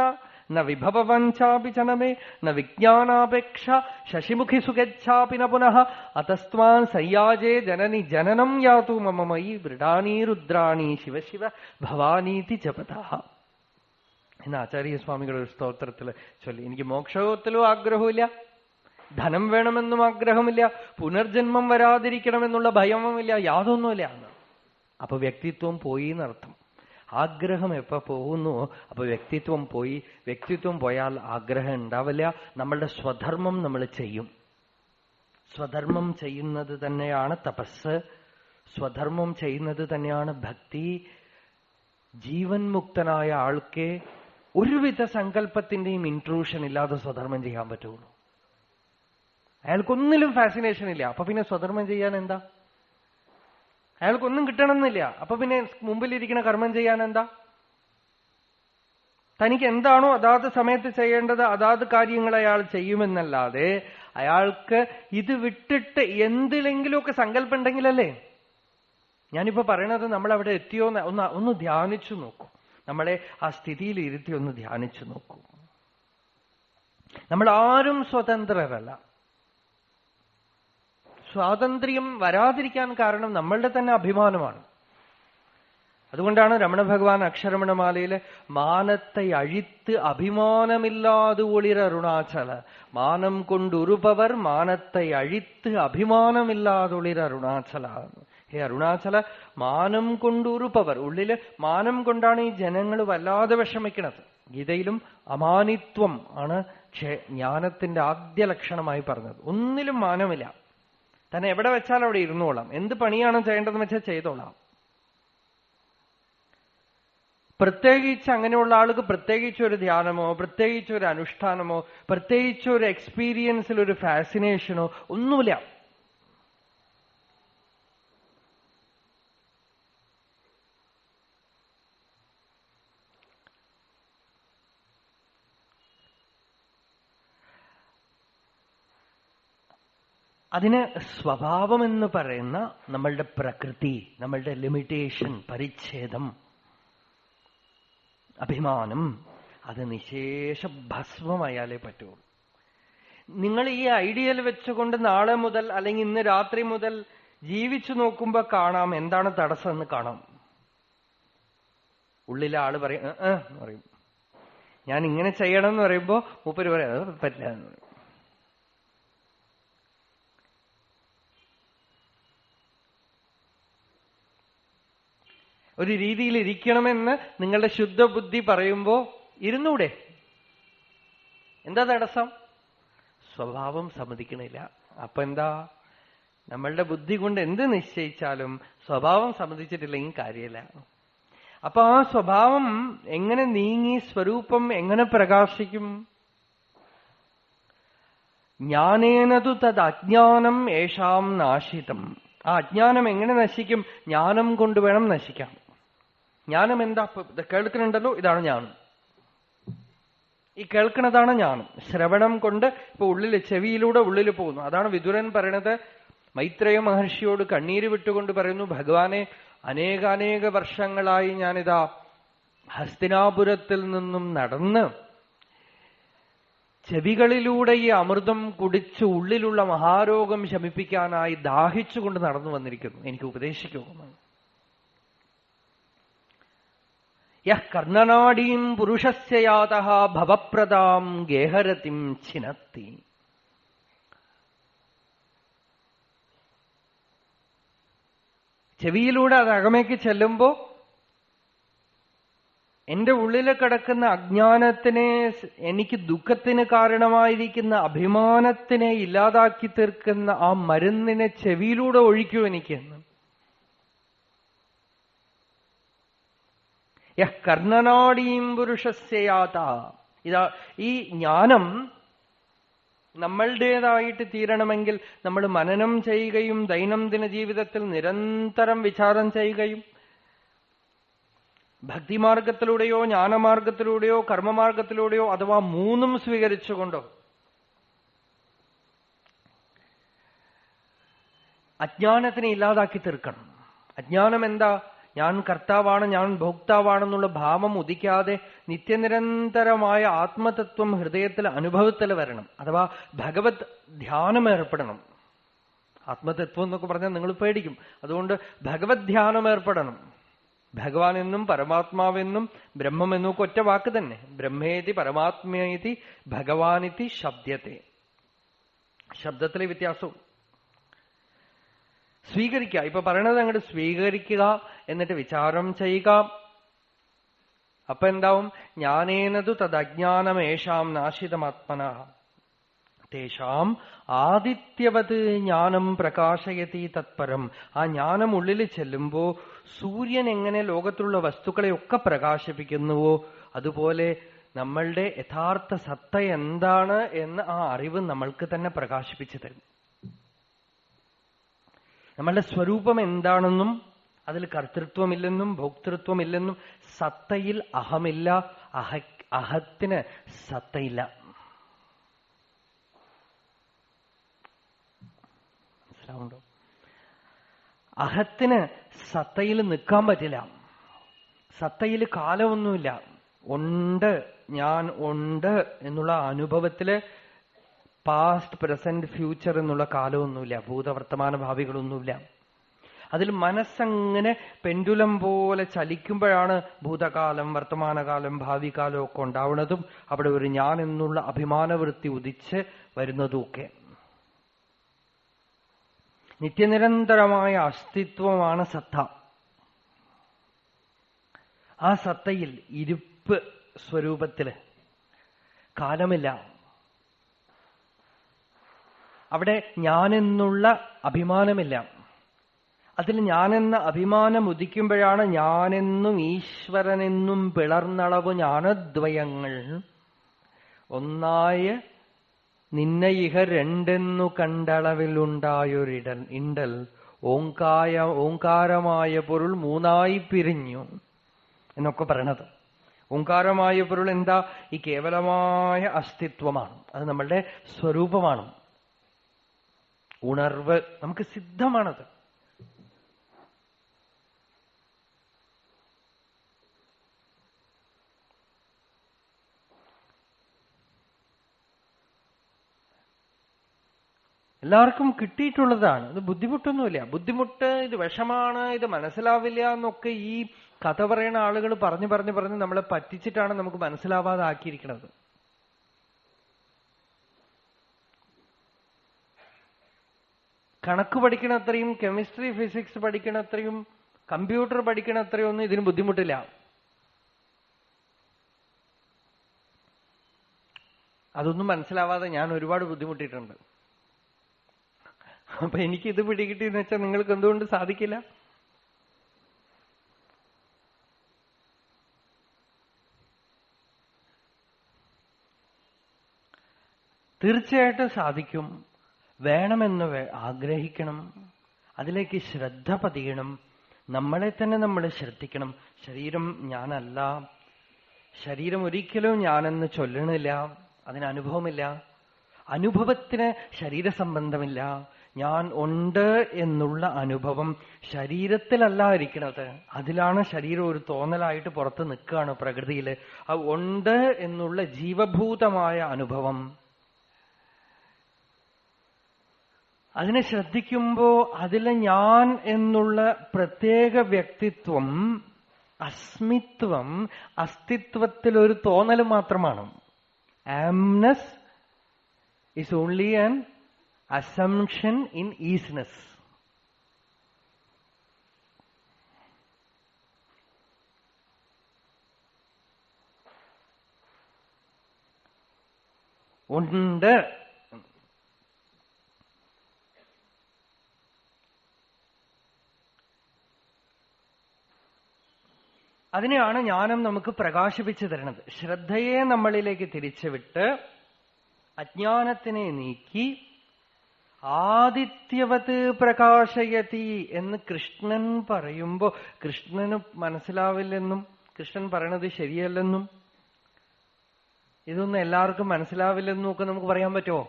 ന വിഭവവഞ്ചാപി ചനമേ ന വിജ്ഞാനാപേക്ഷ ശശിമുഖി സുഖച്ഛാപി ന പുനഃ അതസ്ത്വാൻ സയ്യാജേ ജനനി ജനനം യാതു മമ മയി വൃഢാനീ രുദ്രാണി ശിവ ശിവ ഭവാനീതി ജപതഃ എന്ന് ആചാര്യസ്വാമികളുടെ ഒരു സ്തോത്രത്തിൽ ചൊല്ലി. എനിക്ക് മോക്ഷത്തിലും ആഗ്രഹമില്ല, ധനം വേണമെന്നും ആഗ്രഹമില്ല, പുനർജന്മം വരാതിരിക്കണമെന്നുള്ള ഭയവുമില്ല, യാതൊന്നുമില്ല. അപ്പൊ വ്യക്തിത്വം പോയി എന്നർത്ഥം. ആഗ്രഹം എപ്പോ പോകുന്നുവോ അപ്പൊ വ്യക്തിത്വം പോയി. വ്യക്തിത്വം പോയാൽ ആഗ്രഹം ഉണ്ടാവില്ല. നമ്മളുടെ സ്വധർമ്മം നമ്മൾ ചെയ്യും. സ്വധർമ്മം ചെയ്യുന്നത് തന്നെയാണ് തപസ്, സ്വധർമ്മം ചെയ്യുന്നത് തന്നെയാണ് ഭക്തി. ജീവൻ മുക്തനായ ആൾക്ക് ഒരുവിധ സങ്കല്പത്തിന്റെയും ഇൻട്രൂഷൻ ഇല്ലാതെ സ്വധർമ്മം ചെയ്യാൻ പറ്റുള്ളൂ. അയാൾക്കൊന്നിലും ഫാസിനേഷൻ ഇല്ല. അപ്പൊ പിന്നെ സ്വധർമ്മം ചെയ്യാൻ എന്താ? അയാൾക്കൊന്നും കിട്ടണമെന്നില്ല. അപ്പൊ പിന്നെ മുമ്പിലിരിക്കുന്ന കർമ്മം ചെയ്യാൻ എന്താ? തനിക്ക് എന്താണോ അതാത് സമയത്ത് ചെയ്യേണ്ടത് അതാത് കാര്യങ്ങൾ അയാൾ ചെയ്യുമെന്നല്ലാതെ അയാൾക്ക് ഇത് വിട്ടിട്ട് എന്തിലെങ്കിലുമൊക്കെ സങ്കല്പം ഉണ്ടെങ്കിലല്ലേ. ഞാനിപ്പോ പറയണത് നമ്മൾ അവിടെ എത്തിയോ ഒന്ന് ധ്യാനിച്ചു നോക്കൂ. നമ്മളെ ആ സ്ഥിതിയിൽ ഇരുത്തി ഒന്ന് ധ്യാനിച്ചു നോക്കൂ. നമ്മൾ ആരും സ്വതന്ത്രരല്ല. സ്വാതന്ത്ര്യം വരാതിരിക്കാൻ കാരണം നമ്മളുടെ തന്നെ അഭിമാനമാണ്. അതുകൊണ്ടാണ് രമണ ഭഗവാൻ അക്ഷരമണമാലയില് മാനത്തെ അഴിത്ത് അഭിമാനമില്ലാതെ ഒളിർ അരുണാചല, മാനം കൊണ്ടുരുപവർ മാനത്തെ അഴിത്ത് അഭിമാനമില്ലാതെ ഒളിർ അരുണാചല. ഹേ അരുണാചല, മാനം കൊണ്ടുരുപവർ, ഉള്ളില് മാനം കൊണ്ടാണ് ഈ ജനങ്ങൾ വല്ലാതെ വിഷമിക്കുന്നത്. ഗീതയിലും അമാനിത്വം ആണ് ജ്ഞാനത്തിന്റെ ആദ്യ ലക്ഷണമായി പറഞ്ഞത്. ഒന്നിലും മാനമില്ല. തന്നെ എവിടെ വെച്ചാൽ അവിടെ ഇരുന്നോളാം. എന്ത് പണിയാണ് ചെയ്യേണ്ടതെന്ന് വെച്ചാൽ ചെയ്തോളാം. പ്രത്യേകിച്ച് അങ്ങനെയുള്ള ആൾക്ക് പ്രത്യേകിച്ച് ഒരു ധ്യാനമോ പ്രത്യേകിച്ച് ഒരു അനുഷ്ഠാനമോ പ്രത്യേകിച്ച് ഒരു എക്സ്പീരിയൻസിൽ ഒരു ഫാസിനേഷനോ ഒന്നുമില്ല. അതിന് സ്വഭാവമെന്ന് പറയുന്ന നമ്മളുടെ പ്രകൃതി, നമ്മളുടെ ലിമിറ്റേഷൻ, പരിച്ഛേദം, അഭിമാനം, അത് നിശേഷ ഭസ്മമായാലേ പറ്റുള്ളൂ. നിങ്ങൾ ഈ ഐഡിയൽ വെച്ചുകൊണ്ട് നാളെ മുതൽ അല്ലെങ്കിൽ ഇന്ന് രാത്രി മുതൽ ജീവിച്ചു നോക്കുമ്പോ കാണാം എന്താണ് തടസ്സം എന്ന് കാണാം. ഉള്ളിലെ ആള് പറയും ഞാൻ ഇങ്ങനെ ചെയ്യണം എന്ന് പറയുമ്പോ മൂപ്പര് പറയാം അത് പറ്റില്ല എന്ന് പറയും. ഒരു രീതിയിൽ ഇരിക്കണമെന്ന് നിങ്ങളുടെ ശുദ്ധബുദ്ധി പറയുമ്പോ ഇരുന്നൂടെ? എന്താ തടസ്സം? സ്വഭാവം സമ്മതിക്കണില്ല. അപ്പൊ എന്താ? നമ്മളുടെ ബുദ്ധി കൊണ്ട് എന്ത് നിശ്ചയിച്ചാലും സ്വഭാവം സമ്മതിച്ചിട്ടില്ലെങ്കിൽ കാര്യമില്ല. അപ്പൊ ആ സ്വഭാവം എങ്ങനെ നീങ്ങി സ്വരൂപം എങ്ങനെ പ്രകാശിക്കും? ജ്ഞാനേനതു തത് അജ്ഞാനം യേഷാം നാശിതം. ആ അജ്ഞാനം എങ്ങനെ നശിക്കും? ജ്ഞാനം കൊണ്ട് വേണം നശിക്കാം. ജ്ഞാനം എന്താ? ഇത് കേൾക്കുന്നുണ്ടല്ലോ, ഇതാണ് ജ്ഞാനം. ഈ കേൾക്കുന്നതാണ് ജ്ഞാനം. ശ്രവണം കൊണ്ട് ഇപ്പൊ ഉള്ളില് ചെവിയിലൂടെ ഉള്ളിൽ പോകുന്നു. അതാണ് വിദുരൻ പറയണത്. മൈത്രേയ മഹർഷിയോട് കണ്ണീര് വിട്ടുകൊണ്ട് പറയുന്നു, ഭഗവാനെ, അനേകാനേക വർഷങ്ങളായി ഞാനിതാ ഹസ്തിനാപുരത്തിൽ നിന്നും നടന്ന് ചെവികളിലൂടെ ഈ അമൃതം കുടിച്ച് ഉള്ളിലുള്ള മഹാരോഗം ശമിപ്പിക്കാനായി ദാഹിച്ചുകൊണ്ട് നടന്നു വന്നിരിക്കുന്നു. എനിക്ക് ഉപദേശിക്കുമെന്ന്. യഃ കർണനാടീം പുരുഷസ്യ യാതഃ ഭവപ്രദാം ഗേഹരതിം ഛിനത്തി. ചെവിയിലൂടെ അത് അകമേക്ക് ചെല്ലുമ്പോ എന്റെ ഉള്ളിൽ കിടക്കുന്ന അജ്ഞാനത്തിനെ, എനിക്ക് ദുഃഖത്തിന് കാരണമായിരിക്കുന്ന അഭിമാനത്തിനെ ഇല്ലാതാക്കി തീർക്കുന്ന ആ മരുന്നിനെ ചെവിയിലൂടെ ഒഴിക്കൂ എനിക്കെന്ന്. യഃ കർണനാടീം പുരുഷസ്യാത. ഇതാ ഈ ജ്ഞാനം നമ്മളുടേതായിട്ട് തീരണമെങ്കിൽ നമ്മൾ മനനം ചെയ്യുകയും ദൈനംദിന ജീവിതത്തിൽ നിരന്തരം വിചാരം ചെയ്യുകയും ഭക്തിമാർഗത്തിലൂടെയോ ജ്ഞാനമാർഗത്തിലൂടെയോ കർമ്മമാർഗത്തിലൂടെയോ അഥവാ മൂന്നും സ്വീകരിച്ചുകൊണ്ടോ അജ്ഞാനത്തിനെ ഇല്ലാതാക്കി തീർക്കണം. അജ്ഞാനം എന്താ? ഞാൻ കർത്താവാണ്, ഞാൻ ഭോക്താവാണെന്നുള്ള ഭാവം ഉദിക്കാതെ നിത്യനിരന്തരമായ ആത്മതത്വം ഹൃദയത്തിൽ അനുഭവത്തിൽ വരണം. അഥവാ ഭഗവത് ധ്യാനം ഏർപ്പെടണം. ആത്മതത്വം എന്നൊക്കെ പറഞ്ഞാൽ നിങ്ങൾ പേടിക്കും. അതുകൊണ്ട് ഭഗവത് ധ്യാനം ഏർപ്പെടണം. ഭഗവാൻ എന്നും പരമാത്മാവെന്നും ബ്രഹ്മമെന്നും ഒക്കെ ഒറ്റ വാക്ക് തന്നെ. ബ്രഹ്മേതി പരമാത്മേതി ഭഗവാനിതി ശബ്ദത്തെ. ശബ്ദത്തിലെ വ്യത്യാസവും സ്വീകരിക്കുക. ഇപ്പൊ പറയണത് അങ്ങോട്ട് സ്വീകരിക്കുക, എന്നിട്ട് വിചാരം ചെയ്യുക. അപ്പൊ എന്താവും? ജ്ഞാനേനതു തദജ്ഞാനമേഷാം നാശിതമാത്മന തേഷാം ആദിത്യവത് ജ്ഞാനം പ്രകാശയതി തത്പരം. ആ ജ്ഞാനം ഉള്ളിൽ ചെല്ലുമ്പോ സൂര്യൻ എങ്ങനെ ലോകത്തിലുള്ള വസ്തുക്കളെയൊക്കെ പ്രകാശിപ്പിക്കുന്നുവോ അതുപോലെ നമ്മളുടെ യഥാർത്ഥ സത്ത എന്താണ് എന്ന് ആ അറിവ് നമ്മൾക്ക് തന്നെ പ്രകാശിപ്പിച്ചു തരും. നമ്മളുടെ സ്വരൂപം എന്താണെന്നും അതിൽ കർത്തൃത്വമില്ലെന്നും ഭോക്തൃത്വമില്ലെന്നും, സത്തയിൽ അഹമില്ല, അഹത്തിന് സത്തയില്ല. മനസ്സിലാവുണ്ടോ? അഹത്തിന് സത്തയിൽ നിൽക്കാൻ പറ്റില്ല. സത്തയിൽ കാലമൊന്നുമില്ല. ഉണ്ട്, ഞാൻ ഉണ്ട് എന്നുള്ള അനുഭവത്തില് പാസ്റ്റ് പ്രസന്റ് ഫ്യൂച്ചർ എന്നുള്ള കാലമൊന്നുമില്ല. ഭൂതവർത്തമാന ഭാവികളൊന്നുമില്ല. അതിൽ മനസ്സങ്ങനെ പെൻഡുലം പോലെ ചലിക്കുമ്പോഴാണ് ഭൂതകാലം, വർത്തമാനകാലം, ഭാവി കാലം ഒക്കെ ഉണ്ടാവുന്നതും അവിടെ ഒരു ഞാൻ എന്നുള്ള അഭിമാനവൃത്തി ഉദിച്ച് വരുന്നതുമൊക്കെ. നിത്യനിരന്തരമായ അസ്തിത്വമാണ് സത്ത. ആ സത്തയിൽ ഇരുപ്പ് സ്വരൂപത്തില് കാലമില്ല. അവിടെ ഞാനെന്നുള്ള അഭിമാനമില്ല. അതിൽ ഞാനെന്ന അഭിമാനം ഉദിക്കുമ്പോഴാണ് ഞാനെന്നും ഈശ്വരനെന്നും പിളർന്നളവ് ജ്ഞാനദ്വയങ്ങൾ ഒന്നായ നിന്നെ ഇഹ രണ്ടെന്നു കണ്ടളവിലുണ്ടായൊരിടൽ ഇണ്ടൽ ഓങ്കാരമായ പൊരുൾ മൂന്നായി പിരിഞ്ഞു എന്നൊക്കെ പറയണത്. ഓങ്കാരമായ പൊരുൾ എന്താ? ഈ കേവലമായ അസ്തിത്വമാണ്. അത് നമ്മളുടെ സ്വരൂപമാണ്. ഉണർവ് നമുക്ക് സിദ്ധമാണത്. എല്ലാവർക്കും കിട്ടിയിട്ടുള്ളതാണ്. ഇത് ബുദ്ധിമുട്ടൊന്നുമില്ല. ബുദ്ധിമുട്ട്, ഇത് വിഷമാണ്, ഇത് മനസ്സിലാവില്ല എന്നൊക്കെ ഈ കഥ പറയുന്ന ആളുകൾ പറഞ്ഞു പറഞ്ഞു പറഞ്ഞ് നമ്മളെ പറ്റിച്ചിട്ടാണ് നമുക്ക് മനസ്സിലാവാതെ ആക്കിയിരിക്കുന്നത്. കണക്ക് പഠിക്കണത്രയും, കെമിസ്ട്രി ഫിസിക്സ് പഠിക്കണത്രയും, കമ്പ്യൂട്ടർ പഠിക്കണത്രയും ഒന്നും ഇതിന് ബുദ്ധിമുട്ടില്ല. അതൊന്നും മനസ്സിലാവാതെ ഞാൻ ഒരുപാട് ബുദ്ധിമുട്ടിയിട്ടുണ്ട്. അപ്പൊ എനിക്ക് ഇത് പിടികിട്ടിയെന്ന് വെച്ചാൽ നിങ്ങൾക്ക് എന്തുകൊണ്ട് സാധിക്കില്ല? തീർച്ചയായിട്ടും സാധിക്കും. വേണമെന്ന് ആഗ്രഹിക്കണം. അതിലേക്ക് ശ്രദ്ധ പതിയണം. നമ്മളെ തന്നെ നമ്മൾ ശ്രദ്ധിക്കണം. ശരീരം ഞാനല്ല. ശരീരം ഒരിക്കലും ഞാനെന്ന് ചൊല്ലണില്ല. അതിന് അനുഭവമില്ല. അനുഭവത്തിന് ശരീരസംബന്ധമില്ല. ഞാൻ ഉണ്ട് എന്നുള്ള അനുഭവം ശരീരത്തിലല്ല ഇരിക്കുന്നത്. അതിലാണ് ശരീരം ഒരു തോന്നലായിട്ട് പുറത്ത് നിൽക്കുകയാണ് പ്രകൃതിയിൽ. ആ ഉണ്ട് എന്നുള്ള ജീവഭൂതമായ അനുഭവം, അതിനെ ശ്രദ്ധിക്കുമ്പോ അതിലെ ഞാൻ എന്നുള്ള പ്രത്യേക വ്യക്തിത്വം, അസ്മിത്വം, അസ്തിത്വത്തിലൊരു തോന്നൽ മാത്രമാണ്. ആംനെസ് is only an assumption in easiness. ഉണ്ട്. അതിനെയാണ് ജ്ഞാനം നമുക്ക് പ്രകാശിപ്പിച്ചു തരുന്നത്. ശ്രദ്ധയെ നമ്മളിലേക്ക് തിരിച്ചുവിട്ട് അജ്ഞാനത്തിനെ നീക്കി ആദിത്യവത് പ്രകാശയതി എന്ന് കൃഷ്ണൻ പറയുമ്പോ കൃഷ്ണന് മനസ്സിലാവില്ലെന്നും കൃഷ്ണൻ പറയണത് ശരിയല്ലെന്നും ഇതൊന്നും എല്ലാവർക്കും മനസ്സിലാവില്ലെന്നും ഒക്കെ നമുക്ക് പറയാൻ പറ്റുമോ?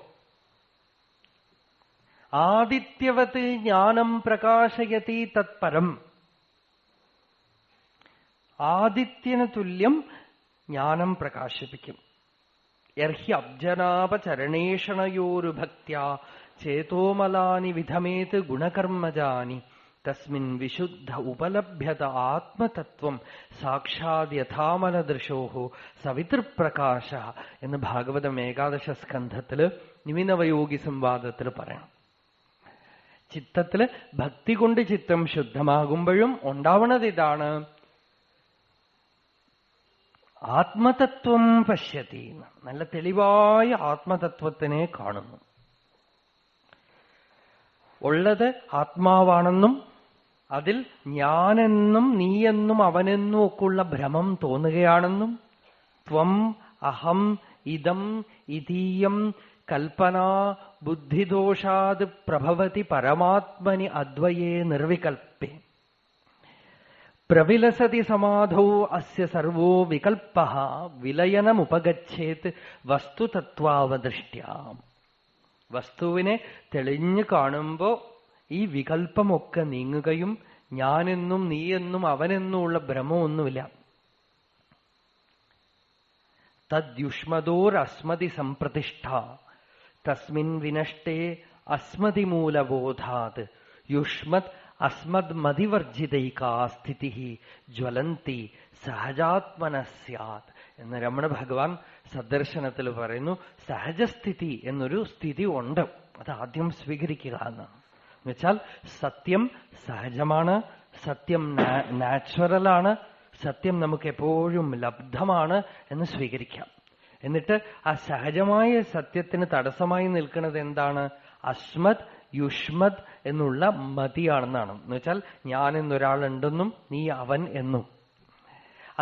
ആദിത്യവത് ജ്ഞാനം പ്രകാശയതി തത്പരം. ആദിത്യന് തുല്യം ജ്ഞാനം പ്രകാശിപ്പിക്കും. യർഹി അബ്ജനാപചരണേഷണയോരു ഭക്ത്യാ ചേതോമലാനി വിധമേത് ഗുണകർമ്മജാനി തസ്മിൻ വിശുദ്ധ ഉപലഭ്യത ആത്മതത്വം സാക്ഷാത് യഥാമലദൃശോഹോ സവിതൃപ്രകാശ എന്ന് ഭാഗവതം ഏകാദശ സ്കന്ധത്തില് നിമിനവയോഗി സംവാദത്തിൽ പറയണം. ചിത്തത്തില് ഭക്തി കൊണ്ട് ചിത്തം ശുദ്ധമാകുമ്പോഴും ഉണ്ടാവണത് ഇതാണ്, ആത്മതത്വം പശ്യതി. നല്ല തെളിവായ ആത്മതത്വത്തിനെ കാണുന്നു. ഉള്ളത് ആത്മാവാണെന്നും അതിൽ ഞാനെന്നും നീയെന്നും അവനെന്നും ഒക്കെയുള്ള ഭ്രമം തോന്നുകയാണെന്നും ത്വം അഹം ഇദം ഇതീയം കൽപ്പനാ ബുദ്ധിദോഷാത് പ്രഭവതി പരമാത്മനി അദ്വയേ നിർവികൽപ്പേ പ്രവിലസതി സമാധൗ അസ്യ സർവോ വികൽപ്പഃ വിലയനമുപഗച്ഛേത് വസ്തുതത്വാവദൃഷ്ട്യാ. വസ്തുവിനെ തെളിഞ്ഞു കാണുമ്പോ ഈ വികൽപ്പമൊക്കെ നീങ്ങുകയും ഞാനെന്നും നീയെന്നും അവനെന്നുമുള്ള ഭ്രമമൊന്നുമില്ല. തദ്യുഷ്മദോരസ്മതി സംപ്രതിഷ്ഠ തസ്മിൻ വിനഷ്ടേ അസ്മതി മൂലബോധാത് യുഷ്മത് അസ്മദ് മതിവർജിതൈകാ സ്ഥിതി ജ്വലന്തി സഹജാത്മന സ്യാത് എന്ന് രമണ ഭഗവാൻ സദർശനത്തിൽ പറയുന്നു. സഹജസ്ഥിതി എന്നൊരു സ്ഥിതി ഉണ്ട്, അത് ആദ്യം സ്വീകരിക്കുക എന്നാണ്. എന്നുവെച്ചാൽ സത്യം സഹജമാണ്, സത്യം നാച്ചുറലാണ്, സത്യം നമുക്ക് എപ്പോഴും ലബ്ധമാണ് എന്ന് സ്വീകരിക്കാം. എന്നിട്ട് ആ സഹജമായ സത്യത്തിന് തടസ്സമായി നിൽക്കുന്നത് എന്താണ്? അസ്മത് യുഷ്മത് എന്നുള്ള മതിയാണെന്നാണ്. എന്നുവെച്ചാൽ ഞാൻ എന്നൊരാളുണ്ടെന്നും നീ അവൻ എന്നും.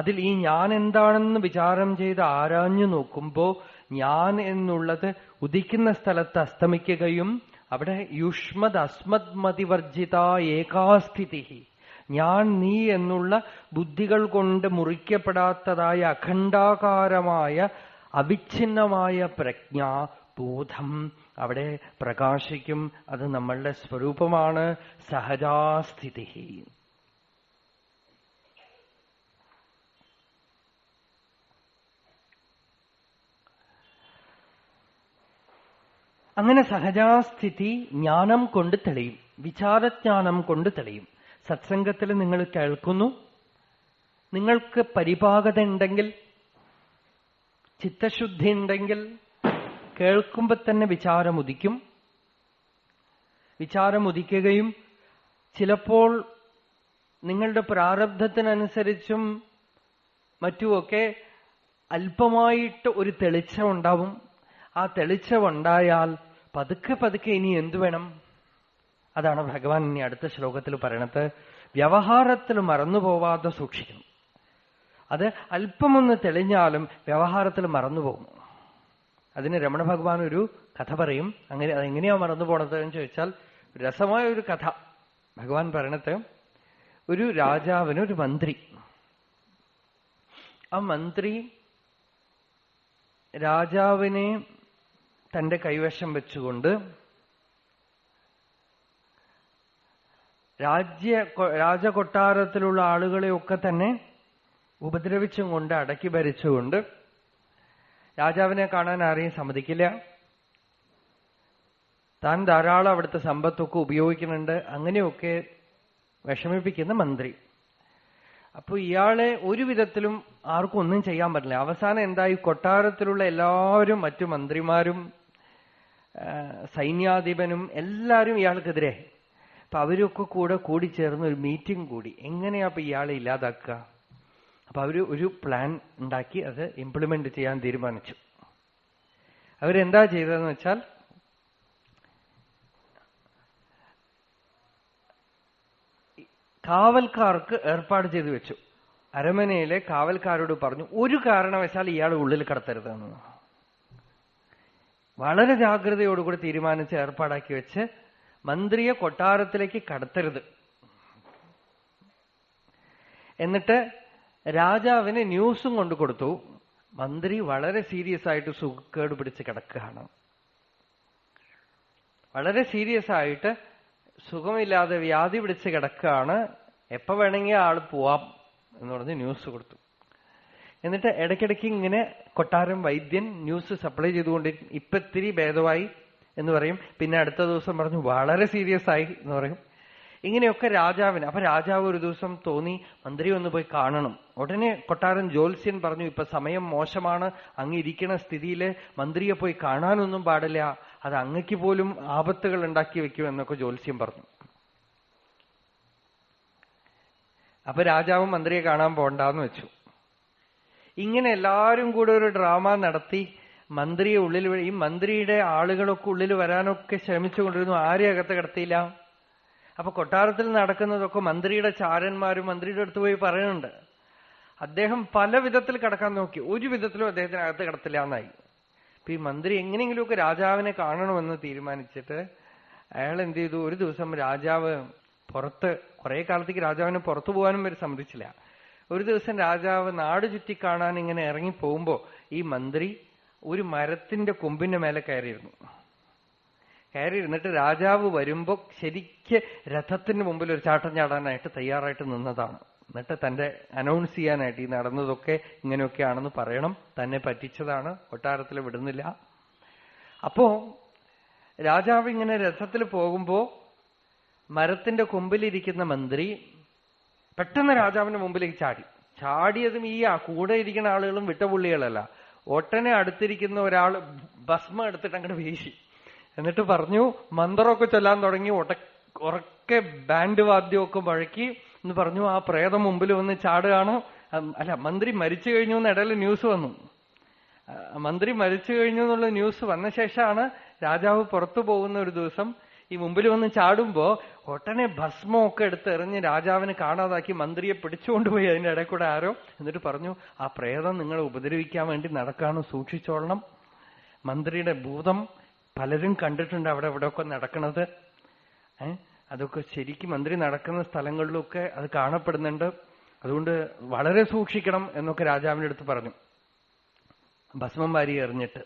അതിൽ ഈ ഞാൻ എന്താണെന്ന് വിചാരം ചെയ്ത് ആരാഞ്ഞു നോക്കുമ്പോ ഞാൻ എന്നുള്ളത് ഉദിക്കുന്ന സ്ഥലത്ത് അസ്തമിക്കുകയും അവിടെ യുഷ്മത് അസ്മത് മതിവർജിത ഏകാസ്ഥിതി, ഞാൻ നീ എന്നുള്ള ബുദ്ധികൾ കൊണ്ട് മുറിക്കപ്പെടാത്തതായ അഖണ്ഡാകാരമായ അവിഛിന്നമായ പ്രജ്ഞ ബോധം അവിടെ പ്രകാശിക്കും. അത് നമ്മളുടെ സ്വരൂപമാണ്, സഹജാസ്ഥിതി. അങ്ങനെ സഹജാസ്ഥിതി ജ്ഞാനം കൊണ്ട് തെളിയും, വിചാരജ്ഞാനം കൊണ്ട് തെളിയും. സത്സംഗത്തിൽ നിങ്ങൾ കേൾക്കുന്നു, നിങ്ങൾക്ക് പരിപാകത ഉണ്ടെങ്കിൽ, ചിത്തശുദ്ധി ഉണ്ടെങ്കിൽ കേൾക്കുമ്പോ തന്നെ വിചാരമുദിക്കും. വിചാരമുദിക്കുകയും ചിലപ്പോൾ നിങ്ങളുടെ പ്രാരബ്ധത്തിനനുസരിച്ചും മറ്റുമൊക്കെ അല്പമായിട്ട് ഒരു തെളിച്ചം ഉണ്ടാവും. ആ തെളിച്ചമുണ്ടായാൽ പതുക്കെ പതുക്കെ ഇനി എന്തു വേണം? അതാണ് ഭഗവാൻ ഇനി അടുത്ത ശ്ലോകത്തിൽ പറയണത്. വ്യവഹാരത്തിൽ മറന്നുപോവാതെ സൂക്ഷിക്കണം. അത് അല്പമൊന്ന് തെളിഞ്ഞാലും വ്യവഹാരത്തിൽ മറന്നുപോകും. അതിന് രമണ ഭഗവാൻ ഒരു കഥ പറയും. അങ്ങനെ അതെങ്ങനെയാ മറന്നു പോണത് എന്ന് ചോദിച്ചാൽ രസമായ ഒരു കഥ ഭഗവാൻ പറയണത്. ഒരു രാജാവിന് ഒരു മന്ത്രി, ആ മന്ത്രി രാജാവിനെ തന്റെ കൈവശം വെച്ചുകൊണ്ട് രാജകൊട്ടാരത്തിലുള്ള ആളുകളെയൊക്കെ തന്നെ ഉപദ്രവിച്ചും കൊണ്ട് അടക്കി ഭരിച്ചുകൊണ്ട് രാജാവിനെ കാണാൻ ആരെയും സമ്മതിക്കില്ല. താൻ ധാരാളം അവിടുത്തെ സമ്പത്തൊക്കെ ഉപയോഗിക്കുന്നുണ്ട്. അങ്ങനെയൊക്കെ വിഷമിപ്പിക്കുന്ന മന്ത്രി. അപ്പൊ ഇയാളെ ഒരു വിധത്തിലും ആർക്കും ഒന്നും ചെയ്യാൻ പറ്റില്ല. അവസാനം എന്തായി? കൊട്ടാരത്തിലുള്ള എല്ലാവരും, മറ്റു മന്ത്രിമാരും സൈന്യാധിപനും എല്ലാവരും ഇയാൾക്കെതിരെ. അപ്പൊ അവരൊക്കെ കൂടിച്ചേർന്ന് ഒരു മീറ്റിംഗ് കൂടി. എങ്ങനെയാ അപ്പൊ ഇയാളെ ഇല്ലാതാക്കുക? അപ്പൊ അവര് ഒരു പ്ലാൻ ഉണ്ടാക്കി അത് ഇംപ്ലിമെന്റ് ചെയ്യാൻ തീരുമാനിച്ചു. അവരെന്താ ചെയ്തതെന്ന് വെച്ചാൽ, കാവൽക്കാർക്ക് ഏർപ്പാട് ചെയ്തു വെച്ചു. അരമനയിലെ കാവൽക്കാരോട് പറഞ്ഞു, ഒരു കാരണവശാൽ ഇയാൾ ഉള്ളിൽ കടത്തരുതെന്ന്. വളരെ ജാഗ്രതയോടുകൂടി തീരുമാനിച്ച് ഏർപ്പാടാക്കി വെച്ച് മന്ത്രിയെ കൊട്ടാരത്തിലേക്ക് കടത്തരുത്. എന്നിട്ട് രാജാവിന് ന്യൂസും കൊണ്ടു കൊടുത്തു. മന്ത്രി വളരെ സീരിയസ് ആയിട്ട് സുഖക്കേട് പിടിച്ച് കിടക്കുകയാണ്. വളരെ സീരിയസ് ആയിട്ട് സുഖമില്ലാതെ വ്യാധി പിടിച്ച് കിടക്കുകയാണ്, എപ്പോ വേണമെങ്കിൽ ആള് പോവാം എന്ന് പറഞ്ഞ് ന്യൂസ് കൊടുത്തു. എന്നിട്ട് ഇടയ്ക്കിടയ്ക്ക് ഇങ്ങനെ കൊട്ടാരം വൈദ്യൻ ന്യൂസ് സപ്ലൈ ചെയ്തുകൊണ്ടിരിക്കും. ഇപ്പൊ ഇത്തിരി ഭേദമായി എന്ന് പറയും, പിന്നെ അടുത്ത ദിവസം പറഞ്ഞു വളരെ സീരിയസ് ആയി എന്ന് പറയും. ഇങ്ങനെയൊക്കെ രാജാവിന്. അപ്പൊ രാജാവ് ഒരു ദിവസം തോന്നി മന്ത്രി ഒന്ന് പോയി കാണണം. ഉടനെ കൊട്ടാരൻ ജ്യോത്സ്യൻ പറഞ്ഞു, ഇപ്പൊ സമയം മോശമാണ്, അങ്ങ് ഇരിക്കുന്ന സ്ഥിതിയില് മന്ത്രിയെ പോയി കാണാനൊന്നും പാടില്ല, അത് അങ്ങയ്ക്ക് പോലും ആപത്തുകൾ ഉണ്ടാക്കി വെക്കും എന്നൊക്കെ ജ്യോത്സ്യം പറഞ്ഞു. അപ്പൊ രാജാവ് മന്ത്രിയെ കാണാൻ പോണ്ടെന്ന് വെച്ചു. ഇങ്ങനെ എല്ലാവരും കൂടെ ഒരു ഡ്രാമ നടത്തി മന്ത്രിയെ ഉള്ളിൽ, ഈ മന്ത്രിയുടെ ആളുകളൊക്കെ ഉള്ളിൽ വരാനൊക്കെ ശ്രമിച്ചുകൊണ്ടിരുന്നു. ആരെയും അകത്ത് കിടത്തിയില്ല. അപ്പൊ കൊട്ടാരത്തിൽ നടക്കുന്നതൊക്കെ മന്ത്രിയുടെ ചാരന്മാരും മന്ത്രിയുടെ അടുത്ത് പോയി പറയുന്നുണ്ട്. അദ്ദേഹം പല വിധത്തിൽ കിടക്കാൻ നോക്കി, ഒരു വിധത്തിലും അദ്ദേഹത്തിനകത്ത് കിടത്തില്ല എന്നായി. അപ്പൊ ഈ മന്ത്രി എങ്ങനെയെങ്കിലുമൊക്കെ രാജാവിനെ കാണണമെന്ന് തീരുമാനിച്ചിട്ട് അയാൾ എന്ത് ചെയ്തു, ഒരു ദിവസം രാജാവ് പുറത്ത്, കുറെ കാലത്തേക്ക് രാജാവിന് പുറത്തു പോകാനും വരെ സമ്മതിച്ചില്ല. ഒരു ദിവസം രാജാവ് നാട് ചുറ്റി കാണാൻ ഇങ്ങനെ ഇറങ്ങി പോകുമ്പോ ഈ മന്ത്രി ഒരു മരത്തിന്റെ കൊമ്പിന്റെ മേലെ കയറിയിരുന്നു. കയറിയിരുന്നിട്ട് രാജാവ് വരുമ്പോ ശരിക്ക് രഥത്തിന് മുമ്പിൽ ഒരു ചാട്ടം ചാടാനായിട്ട് തയ്യാറായിട്ട് നിന്നതാണ്. എന്നിട്ട് തന്റെ അനൗൺസ് ചെയ്യാനായിട്ട് ഈ നടന്നതൊക്കെ ഇങ്ങനെയൊക്കെയാണെന്ന് പറയണം, തന്നെ പറ്റിച്ചതാണ്, കൊട്ടാരത്തിൽ വിടുന്നില്ല. അപ്പോ രാജാവ് ഇങ്ങനെ രഥത്തിൽ പോകുമ്പോ മരത്തിന്റെ കൊമ്പിലിരിക്കുന്ന മന്ത്രി പെട്ടെന്ന് രാജാവിന്റെ മുമ്പിലേക്ക് ചാടിയതും ഈ കൂടെ ഇരിക്കുന്ന ആളുകളും വിട്ടപുള്ളികളല്ല, ഒട്ടനെ അടുത്തിരിക്കുന്ന ഒരാൾ ഭസ്മം എടുത്തിട്ട് അങ്ങോട്ട് വീശി. എന്നിട്ട് പറഞ്ഞു, മന്ത്രമൊക്കെ ചൊല്ലാൻ തുടങ്ങി, ഉറക്കെ ബാൻഡ് വാദ്യമൊക്കെ മുഴക്കി എന്ന് പറഞ്ഞു. ആ പ്രേതം മുമ്പിൽ വന്ന് ചാടുകയാണ്. അല്ല, മന്ത്രി മരിച്ചു കഴിഞ്ഞു എന്ന് ഇടയിൽ ന്യൂസ് വന്നു. മന്ത്രി മരിച്ചു കഴിഞ്ഞു എന്നുള്ള ന്യൂസ് വന്ന ശേഷമാണ് രാജാവ് പുറത്തു പോകുന്ന ഒരു ദിവസം ഈ മുമ്പിൽ വന്ന് ചാടുമ്പോ ഒട്ടനെ ഭസ്മമൊക്കെ എടുത്ത് എറിഞ്ഞ് രാജാവിനെ കാണാതാക്കി മന്ത്രിയെ പിടിച്ചുകൊണ്ടുപോയി അതിന്റെ ഇടയിൽ കൂടെ ആരോ. എന്നിട്ട് പറഞ്ഞു, ആ പ്രേതം നിങ്ങളെ ഉപദ്രവിക്കാൻ വേണ്ടി നടക്കാണ്, സൂക്ഷിച്ചോളണം. മന്ത്രിയുടെ ഭൂതം പലരും കണ്ടിട്ടുണ്ട് അവിടെ ഒക്കെ നടക്കണത്. അതൊക്കെ ശരിക്കും മന്ത്രി നടക്കുന്ന സ്ഥലങ്ങളിലൊക്കെ അത് കാണപ്പെടുന്നുണ്ട്, അതുകൊണ്ട് വളരെ സൂക്ഷിക്കണം എന്നൊക്കെ രാജാവിന്റെ അടുത്ത് പറഞ്ഞു. ഭസ്മം വാരി എറിഞ്ഞിട്ട്.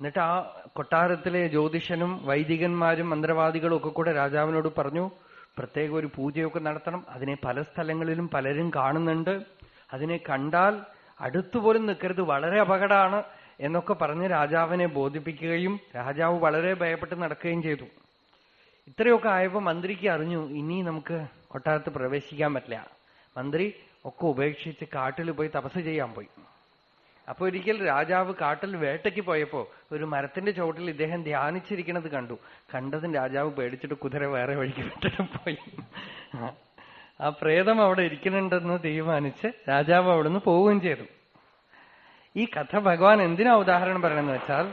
എന്നിട്ട് ആ കൊട്ടാരത്തിലെ ജ്യോതിഷനും വൈദികന്മാരും മന്ത്രവാദികളും ഒക്കെ കൂടെ രാജാവിനോട് പറഞ്ഞു, പ്രത്യേക ഒരു പൂജയൊക്കെ നടത്തണം, അതിനെ പല സ്ഥലങ്ങളിലും പലരും കാണുന്നുണ്ട്, അതിനെ കണ്ടാൽ അടുത്തുപോലും നിൽക്കരുത്, വളരെ അപകടമാണ് എന്നൊക്കെ പറഞ്ഞ് രാജാവിനെ ബോധിപ്പിക്കുകയും രാജാവ് വളരെ ഭയപ്പെട്ട് നടക്കുകയും ചെയ്തു. ഇത്രയൊക്കെ ആയപ്പോ മന്ത്രിക്ക് അറിഞ്ഞു ഇനി നമുക്ക് കൊട്ടാരത്ത് പ്രവേശിക്കാൻ പറ്റില്ല. മന്ത്രി ഒക്കെ ഉപേക്ഷിച്ച് കാട്ടിൽ പോയി തപസ് ചെയ്യാൻ പോയി. അപ്പൊ ഒരിക്കൽ രാജാവ് കാട്ടിൽ വേട്ടയ്ക്ക് പോയപ്പോ ഒരു മരത്തിന്റെ ചുവട്ടിൽ ഇദ്ദേഹം ധ്യാനിച്ചിരിക്കുന്നത് കണ്ടു. കണ്ടതും രാജാവ് പേടിച്ചിട്ട് കുതിര വേറെ വഴിക്ക് വിട്ടിട്ട് പോയി. ആ പ്രേതം അവിടെ ഇരിക്കുന്നുണ്ടെന്ന് തീരുമാനിച്ച് രാജാവ് അവിടുന്ന് പോവുകയും ചെയ്തു. ഈ കഥ ഭഗവാൻ എന്തിനാ ഉദാഹരണം പറയണമെന്ന് വെച്ചാൽ,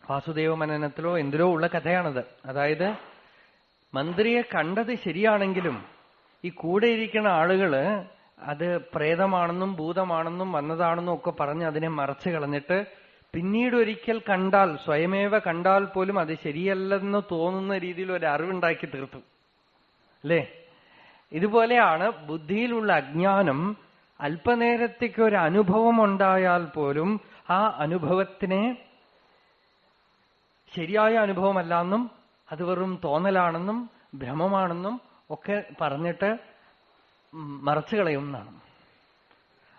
വാസുദേവ മനനത്തിലോ എന്തിലോ ഉള്ള കഥയാണത്. അതായത് മന്ത്രിയെ കണ്ടത് ശരിയാണെങ്കിലും ഈ കൂടെ ഇരിക്കുന്ന ആളുകള് അത് പ്രേതമാണെന്നും ഭൂതമാണെന്നും വന്നതാണെന്നും ഒക്കെ പറഞ്ഞ് അതിനെ മറച്ചു കളഞ്ഞിട്ട് പിന്നീട് ഒരിക്കൽ കണ്ടാൽ, സ്വയമേവ കണ്ടാൽ പോലും അത് ശരിയല്ലെന്ന് തോന്നുന്ന രീതിയിൽ ഒരു അറിവുണ്ടാക്കി തീർത്തു. അല്ലേ? ഇതുപോലെയാണ് ബുദ്ധിയിലുള്ള അജ്ഞാനം. അല്പനേരത്തേക്ക് ഒരു അനുഭവം ഉണ്ടായാൽ പോലും ആ അനുഭവത്തിനെ ശരിയായ അനുഭവമല്ലെന്നും അത് വെറും തോന്നലാണെന്നും ഭ്രമമാണെന്നും ഒക്കെ പറഞ്ഞിട്ട് മറച്ചു കളയുന്നതാണ്.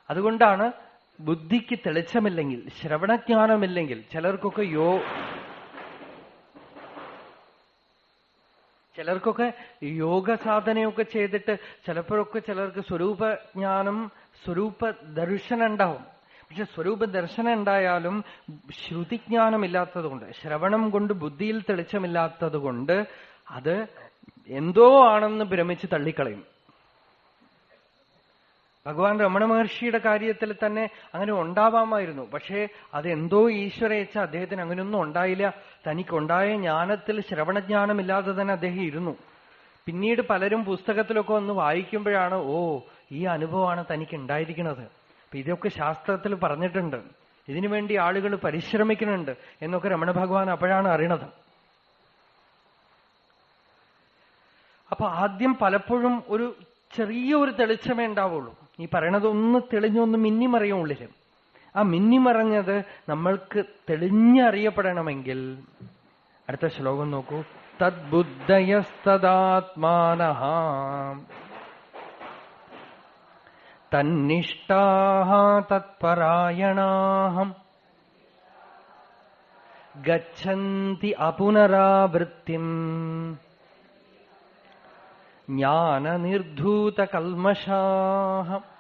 അതുകൊണ്ടാണ് ബുദ്ധിക്ക് തെളിച്ചമില്ലെങ്കിൽ, ശ്രവണജ്ഞാനമില്ലെങ്കിൽ ചിലർക്കൊക്കെ യോഗ സാധനയൊക്കെ ചെയ്തിട്ട് ചിലപ്പോഴൊക്കെ ചിലർക്ക് സ്വരൂപജ്ഞാനം, സ്വരൂപ ദർശനം ഉണ്ടാവും. പക്ഷെ സ്വരൂപ ദർശനം ഉണ്ടായാലും ശ്രുതിജ്ഞാനമില്ലാത്തതുകൊണ്ട്, ശ്രവണം കൊണ്ട് ബുദ്ധിയിൽ തെളിച്ചമില്ലാത്തത് കൊണ്ട് അത് എന്തോ ആണെന്ന് ഭ്രമിച്ച് തള്ളിക്കളയും. ഭഗവാൻ രമണ മഹർഷിയുടെ കാര്യത്തിൽ തന്നെ അങ്ങനെ ഉണ്ടാവാമായിരുന്നു. പക്ഷേ അതെന്തോ ഈശ്വരേച്ഛ അദ്ദേഹത്തിന് അങ്ങനെയൊന്നും ഉണ്ടായില്ല. തനിക്കുണ്ടായ ജ്ഞാനത്തിൽ ശ്രവണജ്ഞാനമില്ലാതെ തന്നെ അദ്ദേഹം ഇരുന്നു. പിന്നീട് പലരും പുസ്തകത്തിലൊക്കെ ഒന്ന് വായിക്കുമ്പോഴാണ് ഈ അനുഭവമാണ് തനിക്ക് ഉണ്ടായിരിക്കുന്നത്. അപ്പൊ ഇതൊക്കെ ശാസ്ത്രത്തിൽ പറഞ്ഞിട്ടുണ്ട്, ഇതിനുവേണ്ടി ആളുകൾ പരിശ്രമിക്കുന്നുണ്ട് എന്നൊക്കെ രമണ ഭഗവാൻ അപ്പോഴാണ് അറിയണത്. അപ്പൊ ആദ്യം പലപ്പോഴും ഒരു ചെറിയൊരു തെളിച്ചമേ ഉണ്ടാവുള്ളൂ. ഈ പറയണതൊന്ന് തെളിഞ്ഞൊന്ന് മിന്നിമറിയും ഉള്ളില്. ആ മിന്നിമറിഞ്ഞത് നമ്മൾക്ക് തെളിഞ്ഞറിയപ്പെടണമെങ്കിൽ അടുത്ത ശ്ലോകം നോക്കൂ. തദ്ബുദ്ധയസ്തദാത്മാനഃ തന്നിഷ്ഠാഃ തത്പരായണാഃ ഗച്ഛന്തി അപുനരാവൃത്തിം ജ്ഞാനനിർധൂതകൽമഷാഃ.